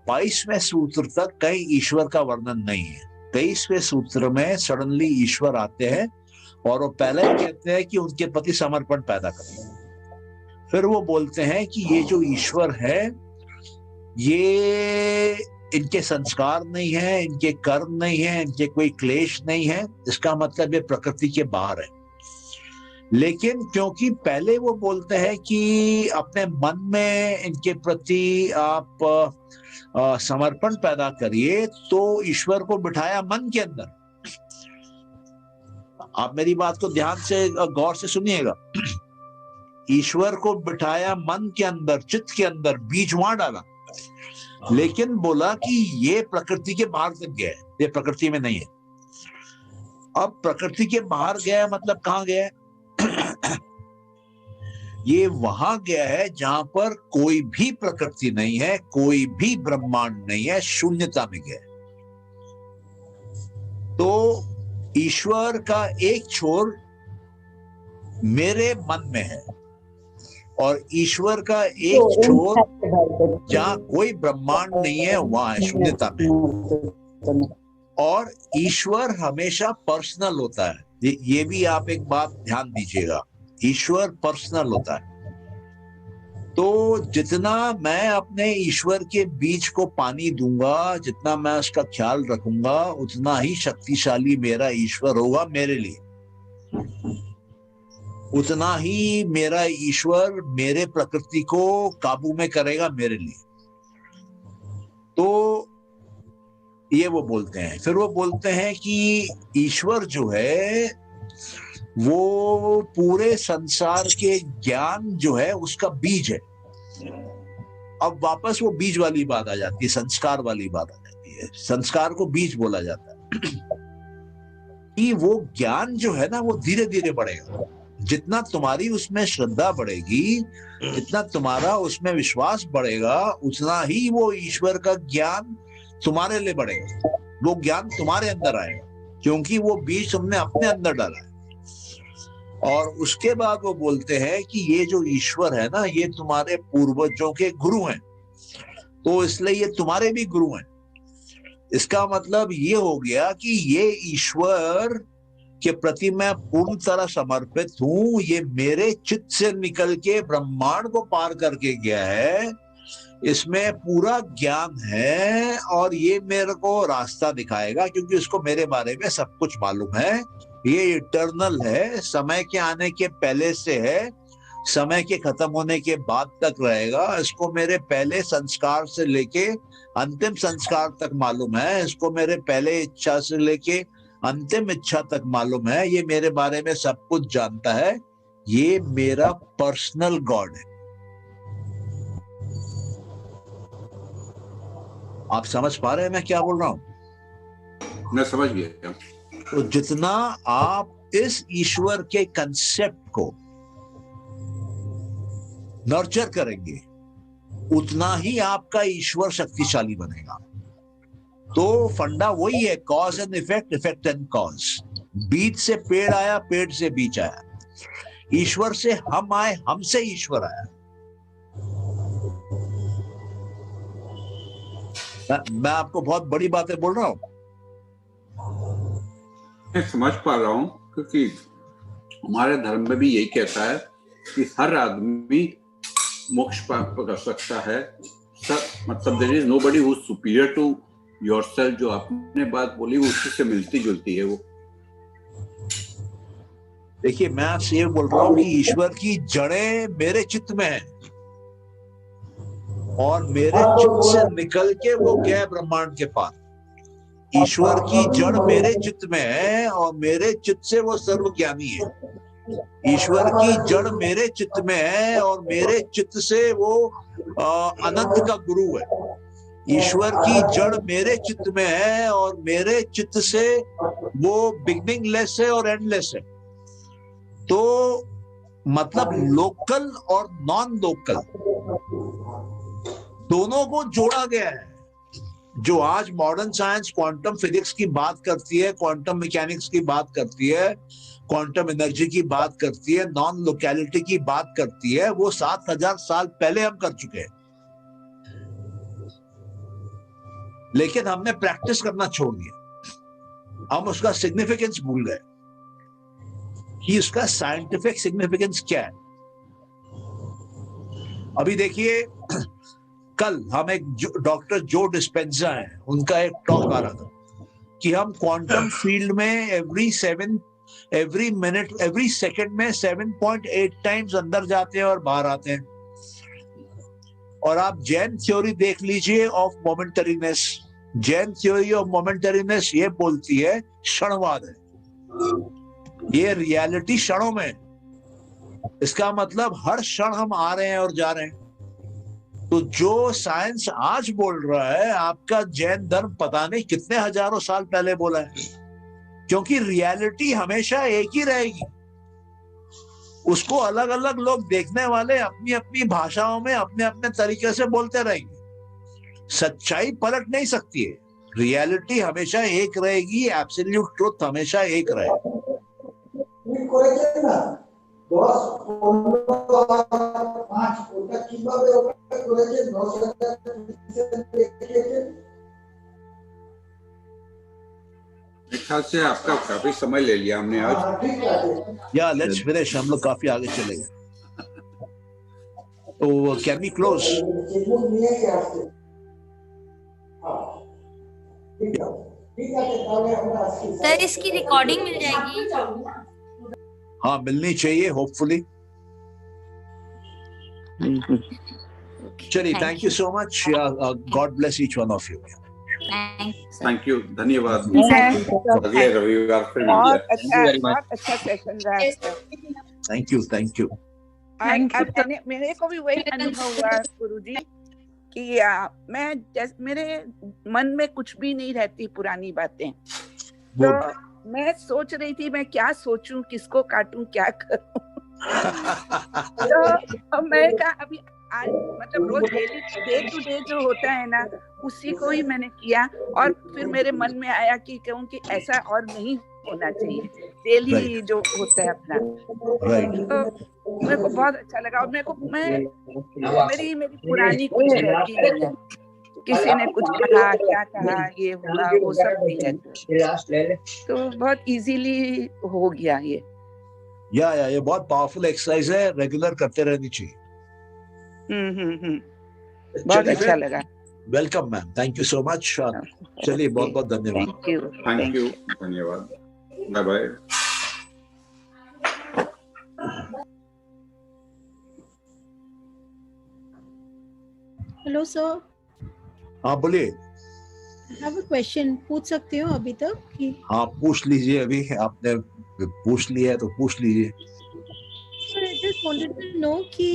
22वें सूत्र तक कहीं ईश्वर का वर्णन नहीं है। 23वें सूत्र में सडनली ईश्वर आते हैं, और वो पहले कहते हैं कि उनके प्रति समर्पण पैदा करिए। फिर वो बोलते हैं कि ये जो ईश्वर है ये इनके संस्कार नहीं है, इनके कर्म नहीं है, इनके कोई क्लेश नहीं है, इसका मतलब ये प्रकृति के बाहर है। लेकिन क्योंकि पहले वो बोलते हैं कि अपने मन में इनके प्रति आप समर्पण पैदा करिए, तो ईश्वर को बिठाया मन के अंदर। आप मेरी बात को ध्यान से गौर से सुनिएगा। ईश्वर को बिठाया मन के अंदर, चित्त के अंदर, बीज वहां डाला, लेकिन बोला कि ये प्रकृति के बाहर तक गया है, ये प्रकृति में नहीं है। अब प्रकृति के बाहर गया है मतलब कहां गया है? ये वहां गया है जहां पर कोई भी प्रकृति नहीं है, कोई भी ब्रह्मांड नहीं है, शून्यता में गया है। तो ईश्वर का एक छोर मेरे मन में है, और ईश्वर का एक छोर जहां कोई ब्रह्मांड नहीं है वहां है, शून्यता में। और ईश्वर हमेशा पर्सनल होता है। ये भी आप एक बात ध्यान दीजिएगा, ईश्वर पर्सनल होता है। तो जितना मैं अपने ईश्वर के बीज को पानी दूंगा, जितना मैं उसका ख्याल रखूंगा, उतना ही शक्तिशाली मेरा ईश्वर होगा मेरे लिए, उतना ही मेरा ईश्वर मेरे प्रकृति को काबू में करेगा मेरे लिए। तो ये वो बोलते हैं। फिर वो बोलते हैं कि ईश्वर जो है वो पूरे संसार के ज्ञान जो है उसका बीज है। अब वापस वो बीज वाली बात आ जाती है, संस्कार वाली बात आ जाती है। संस्कार को बीज बोला जाता है कि वो ज्ञान जो है ना वो धीरे धीरे बढ़ेगा। जितना तुम्हारी उसमें श्रद्धा बढ़ेगी, जितना तुम्हारा उसमें विश्वास बढ़ेगा, उतना ही वो ईश्वर का ज्ञान तुम्हारे लिए बढ़ेगा। वो ज्ञान तुम्हारे अंदर आएगा, क्योंकि वो बीज तुमने अपने अंदर डाला है। और उसके बाद वो बोलते हैं कि ये जो ईश्वर है ना, ये तुम्हारे पूर्वजों के गुरु हैं, तो इसलिए ये तुम्हारे भी गुरु हैं। इसका मतलब ये हो गया कि ये ईश्वर के प्रति मैं पूर्ण तरह समर्पित हूं, ये मेरे चित्त से निकल के ब्रह्मांड को पार करके गया है, इसमें पूरा ज्ञान है और ये मेरे को रास्ता दिखाएगा, क्योंकि उसको मेरे बारे में सब कुछ मालूम है। ये इटर्नल है, समय के आने के पहले से है, समय के खत्म होने के बाद तक रहेगा। इसको मेरे पहले संस्कार से लेके अंतिम संस्कार तक मालूम है, इसको मेरे पहले इच्छा से लेके अंतिम इच्छा तक मालूम है, ये मेरे बारे में सब कुछ जानता है। ये मेरा पर्सनल गॉड है। आप समझ पा रहे हैं मैं क्या बोल रहा हूं? मैं समझ गया। तो जितना आप इस ईश्वर के कंसेप्ट को नर्चर करेंगे, उतना ही आपका ईश्वर शक्तिशाली बनेगा। तो फंडा वही है, cause and effect, effect and cause. बीज से पेड़ आया, पेड़ से बीज आया। ईश्वर से हम आए, हमसे ईश्वर आया। मैं आपको बहुत बड़ी बातें बोल रहा हूं। मैं समझ पा रहा हूं, क्योंकि हमारे धर्म में भी यही कहता है कि हर आदमी मोक्ष प्राप्त कर सकता है। मतलब there is nobody who is superior to yourself. जो आपने बात बोली वो उसी से मिलती जुलती है। वो देखिए, मैं आपसे ये बोल रहा हूँ कि ईश्वर की जड़ें मेरे चित्त में है और मेरे चित्त से निकल के वो गए ब्रह्मांड के पार। ईश्वर की जड़ मेरे चित्त में है और मेरे चित्त से वो सर्वज्ञानी है। ईश्वर की जड़ मेरे चित्त में है और मेरे चित्त से वो अनंत का गुरु है। ईश्वर की जड़ मेरे चित्त में है और मेरे चित्त से वो बिगनिंगलेस है और एंडलेस है। तो मतलब लोकल और नॉन लोकल दोनों को जोड़ा गया है। जो आज मॉडर्न साइंस क्वांटम फिजिक्स की बात करती है, क्वांटम मैकेनिक्स की बात करती है, क्वांटम एनर्जी की बात करती है, नॉन लोकैलिटी की बात करती है, वो 7000 साल पहले हम कर चुके हैं। लेकिन हमने प्रैक्टिस करना छोड़ दिया। हम उसका सिग्निफिकेंस भूल गए कि उसका साइंटिफिक सिग्निफिकेंस क्या है। अभी देखिए, कल हम एक डॉक्टर जो डिस्पेंजा है, उनका एक टॉक आ रहा था कि हम क्वांटम फील्ड में एवरी मिनट एवरी सेकंड में 7.8 टाइम्स अंदर जाते हैं और बाहर आते हैं। और आप जैन थ्योरी देख लीजिए ऑफ मोमेंटरीनेस। जैन थ्योरी ऑफ मोमेंटरीनेस ये बोलती है क्षणवाद है, ये रियलिटी क्षणों में। इसका मतलब हर क्षण हम आ रहे हैं और जा रहे हैं। तो जो साइंस आज बोल रहा है, आपका जैन धर्म पता नहीं कितने हजारों साल पहले बोला है, क्योंकि रियलिटी हमेशा एक ही रहेगी। उसको अलग अलग लोग देखने वाले अपनी अपनी भाषाओं में अपने अपने तरीके से बोलते रहेंगे। सच्चाई पलट नहीं सकती है। रियलिटी हमेशा एक रहेगी, एब्सोल्यूट ट्रुथ हमेशा एक रहेगा। ख्याल से आपका काफी समय ले लिया हमने आज। या लेट्स फिनिश, हम लोग काफी आगे चले गए। तो कैन वी क्लोज? सर, इसकी रिकॉर्डिंग मिल जाएगी? हाँ, मिलनी चाहिए, होपफुली। चलिए, thank you so much. God bless each one of you. Thank you, धन्यवाद। बहुत अगले रविवार फिर बहुत अच्छा सेशन रहा। Thank you, thank you. मेरे को भी वही अनुभव हुआ गुरुजी कि मेरे मन में कुछ भी नहीं रहती पुरानी बातें। तो मैं सोच रही थी मैं क्या सोचूं, किसको काटूं, क्या करूं। तो मैं कहा अभी आज मतलब रोज डे टू डे जो होता है ना, उसी को ही मैंने किया। और फिर मेरे मन में आया कि कहूं कि ऐसा और नहीं होना चाहिए, डेली जो होता है अपना। राइट तो मेरे को बहुत अच्छा लगा, और मेरी पुरानी कुछ रहती नहीं है, किसी ने कुछ कहा, क्या कहा, ये हुआ, वो सब नहीं रहता, तो बहुत इजीली हो गया ये। ये बहुत पावरफुल एक्सरसाइज है, रेगुलर करते रहनी चाहिए। बहुत अच्छा लगा। Welcome ma'am, thank you so much. चलिए बहुत बहुत धन्यवाद। थैंक यू, धन्यवाद, बाय बाय। Hello sir. हाँ बोलिए। I have a question, पूछ सकते हो अभी तक कि? हाँ पूछ लीजिए, अभी आपने पूछ लिया है तो पूछ लीजिए। Sir, I just wanted to know कि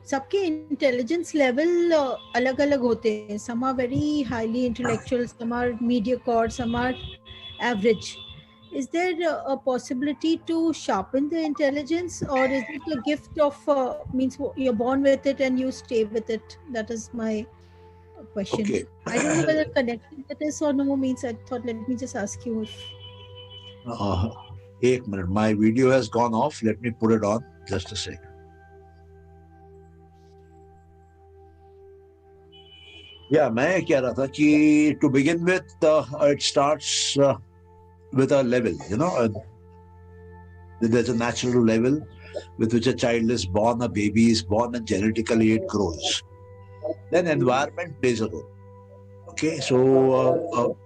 सबके इंटेलिजेंस लेवल अलग अलग होते हैं, some are very highly intellectual, some are mediocre, some are average. Is there a possibility to sharpen the intelligence, or is it a gift of means you're born with it and you stay with it? That is my question. Okay. I don't know whether connected it is or no, means I thought let me just ask you if... एक minute, my video has gone off, let me put it on, just a second. Yeah, मैं कह रहा था कि to begin with it starts with a level, you know, there's a natural level with which a child is born, a baby is born, and genetically it grows. Then environment plays a role. Okay, so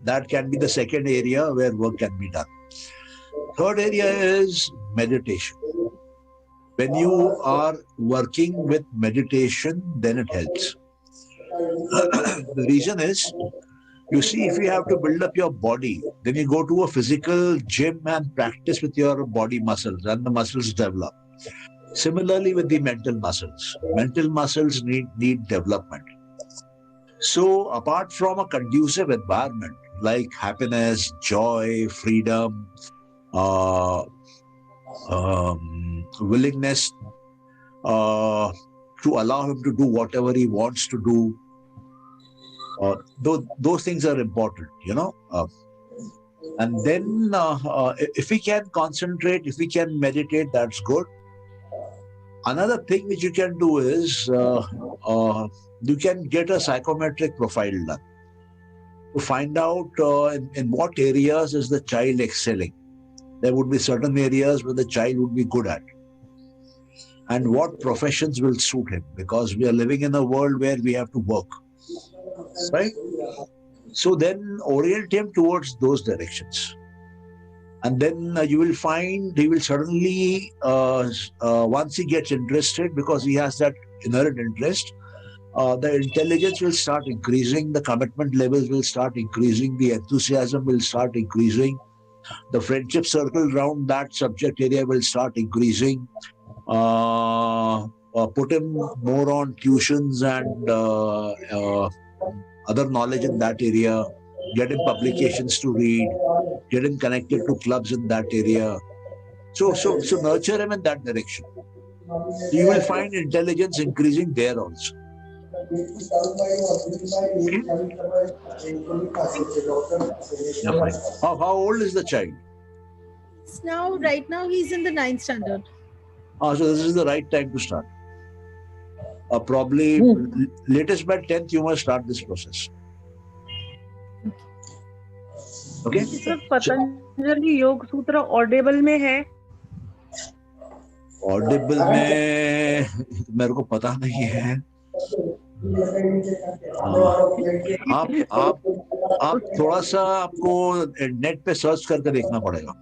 that can be the second area where work can be done. Third area is meditation. When you are working with meditation, then it helps. The reason is, you see, if you have to build up your body, then you go to a physical gym and practice with your body muscles, and the muscles develop. Similarly with the mental muscles need development. So apart from a conducive environment like happiness, joy, freedom, willingness to allow him to do whatever he wants to do, those things are important, you know. And then if we can concentrate, if we can meditate, that's good. Another thing which you can do is you can get a psychometric profile done to find out in what areas is the child excelling. There would be certain areas where the child would be good at, and what professions will suit him, because we are living in a world where we have to work, right? So then orient him towards those directions, and then you will find he will suddenly, once he gets interested, because he has that inherent interest, the intelligence will start increasing, the commitment levels will start increasing, the enthusiasm will start increasing, the friendship circle around that subject area will start increasing. Put him more on tuitions and other knowledge in that area, get him publications to read, get him connected to clubs in that area. So nurture him in that direction. You will find intelligence increasing there also. Yeah, fine. How old is the child? Right now he's in the 9th standard. So this is the right time to start. Probably latest by 10th you must start this process. Okay? Sir Patanjali योग सूत्र ऑडिबल में है? ऑडिबल में मेरे को पता नहीं है। आप थोड़ा सा आपको नेट पे सर्च करके देखना पड़ेगा।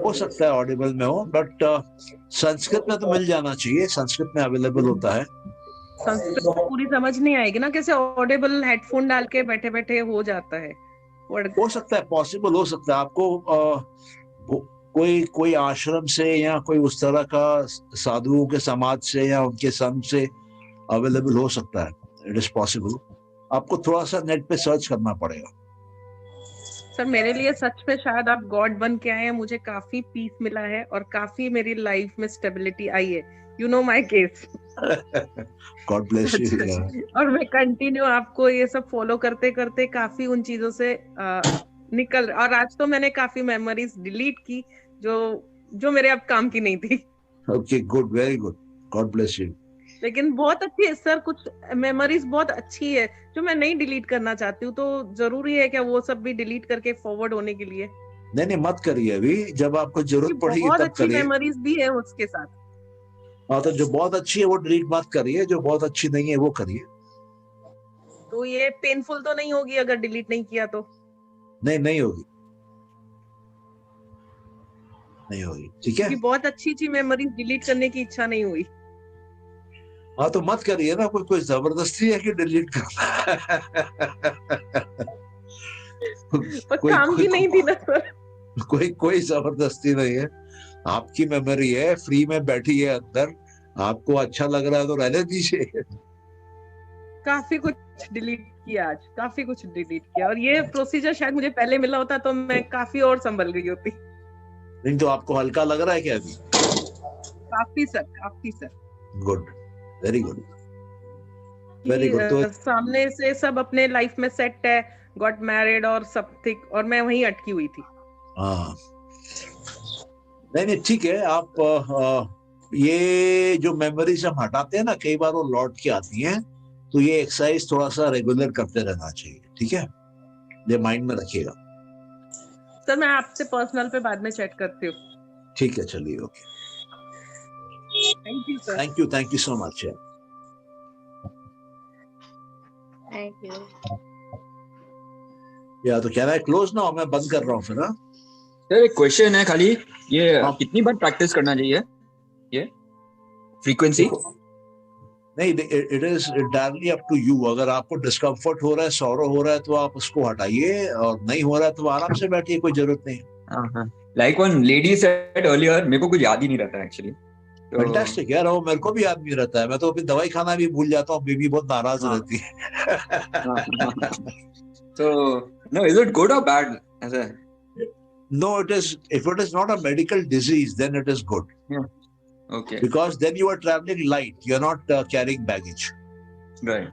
हो सकता है ऑडिबल में हो, बट संस्कृत में तो मिल जाना चाहिए, संस्कृत में अवेलेबल होता है। संस्कृत पूरी समझ नहीं आएगी ना, कैसे ऑडिबल हेडफोन डाल के बैठे बैठे हो जाता है। हो सकता है, पॉसिबल हो सकता है। आपको कोई आश्रम से या कोई उस तरह का साधुओं के समाज से या उनके संघ से अवेलेबल हो सकता है। It is possible. आपको थोड़ा सा नेट पे सर्च करना पड़ेगा। सर मेरे लिए सच में शायद आप गॉड बन के आए हैं, मुझे काफी पीस मिला है और काफी मेरी लाइफ में स्टेबिलिटी आई है। You know my case. God bless you. और मैं कंटिन्यू आपको ये सब फॉलो करते करते काफी उन चीजों से निकल, और आज तो मैंने काफी मेमोरीज डिलीट की जो मेरे अब काम की नहीं थी। Okay, good, very good. God bless you. लेकिन बहुत अच्छी है सर, कुछ मेमोरीज बहुत अच्छी है जो मैं नहीं डिलीट करना चाहती हूँ, तो जरूरी है क्या वो सब भी डिलीट करके फॉरवर्ड होने के लिए? नहीं मत करिए अभी, जब आपको जरूरत पड़ेगी बहुत तब अच्छी करिए। मेमोरीज भी है उसके साथ। हाँ, तो जो बहुत अच्छी है वो डिलीट मत करिए, जो बहुत अच्छी नहीं है वो करिए। तो ये पेनफुल तो नहीं होगी अगर डिलीट नहीं किया तो? नहीं होगी, नहीं होगी, ठीक है। क्योंकि बहुत अच्छी मेमोरीज डिलीट करने की इच्छा नहीं हुई। हाँ तो मत करिए ना, कोई जबरदस्ती है कि डिलीट करना। पर काम की नहीं थी ना सर। कोई जबरदस्ती नहीं है, आपकी मेमोरी है, फ्री में बैठी है अंदर, आपको अच्छा लग रहा है तो रहने दीजिए। काफी कुछ डिलीट किया आज, काफी कुछ डिलीट किया, और ये प्रोसीजर शायद मुझे पहले मिला होता तो मैं काफी और संभल गई होती। नहीं तो आपको हल्का लग रहा है क्या अभी? काफी sir. Good, very good, very good. तो सामने से सब अपने लाइफ में सेट है, गॉट मैरिड और सब ठीक, और मैं वहीं अटकी हुई थी। हाँ नहीं ठीक है। आप ये जो मेमोरीज हम हटाते हैं ना, कई बार वो लौट के आती हैं, तो ये एक्सरसाइज थोड़ा सा रेगुलर करते रहना चाहिए, ठीक है, ये माइंड में रखिएगा। सर मैं आपसे पर्सनल पे बाद में चैट करती हूँ। ठीक है, चलिए, okay, thank you sir. Thank you so much. Thank you. या तो कह रहा है क्लोज ना हो, मैं बंद कर रहा हूँ फिर। सर एक क्वेश्चन है खाली, ये कितनी बार प्रैक्टिस करना चाहिए, ये फ्रीक्वेंसी? नहीं, it is entirely up to you. अगर आपको डिस्कम्फर्ट हो रहा है, सौरो हो रहा है, तो आप उसको हटाइए, और नहीं हो रहा है तो आराम से बैठिए, कोई जरूरत नहीं। Like one lady said earlier, मेरे को कुछ याद ही नहीं रहता एक्चुअली। फैंटास्टिक यार, वो मेरे को भी याद नहीं रहता है, मैं तो अभी दवाई खाना भी भूल जाता हूँ, बीबी बहुत नाराज रहती है। So no, is it good or bad? No, it is. If it is not a medical disease, then it is good. Yeah. Okay. Because then you are traveling light. You are not carrying baggage. Right.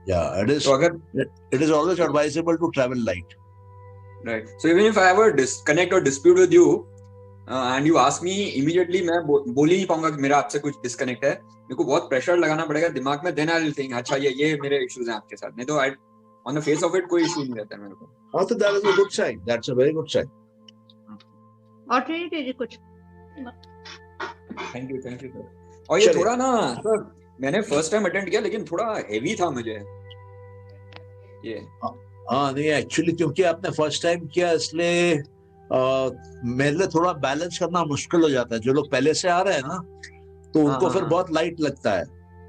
Yeah, it is. So it is always advisable to travel light. Right. So even if I have a disconnect or dispute with you, and you ask me immediately, मैं बोल ही नहीं पाऊंगा कि मेरा आपसे कुछ डिस्कनेक्ट है, मेरे को बहुत प्रेशर लगाना पड़ेगा दिमाग में, then I will think अच्छा ये मेरे इश्यूज हैं आपके साथ, नहीं तो on the face of it कोई इशू नहीं रहता है मेरे को। हाँ तो that is a good sign. That's a very good sign. और ट्रेनिंग कुछ? Thank you sir. और ये थोड़ा ना सर, मैंने फर्स्ट टाइम अटेंड किया लेकिन थोड़ा हेवी था मुझे ये। हाँ नहीं, एक्चुअली क्योंकि आपने फर्स्ट टाइम किया इसलिए मेरे लिए थोड़ा बैलेंस करना मुश्किल हो जाता है। जो लोग पहले से आ रहे हैं ना, तो उनको फिर बहुत लाइट लगता है,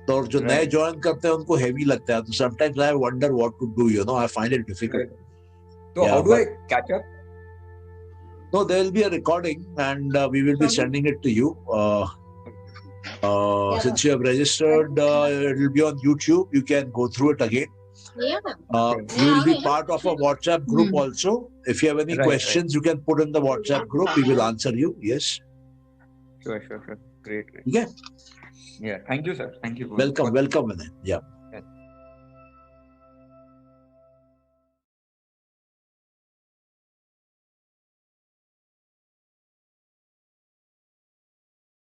तो जो नए ज्वाइन करते हैं उनको हेवी लगता है, तो sometimes I wonder what to do, you know, I find it difficult. तो how do I catch up? No, there will be a recording and we will be sending it to you. Since you have registered, it will be on YouTube. You can go through it again. You will be part of a WhatsApp group also. If you have any questions, you can put in the WhatsApp group. We will answer you. Yes. Sure. Great. Yeah. Yeah. Thank you, sir. Thank you. Welcome, Vinay. Yeah.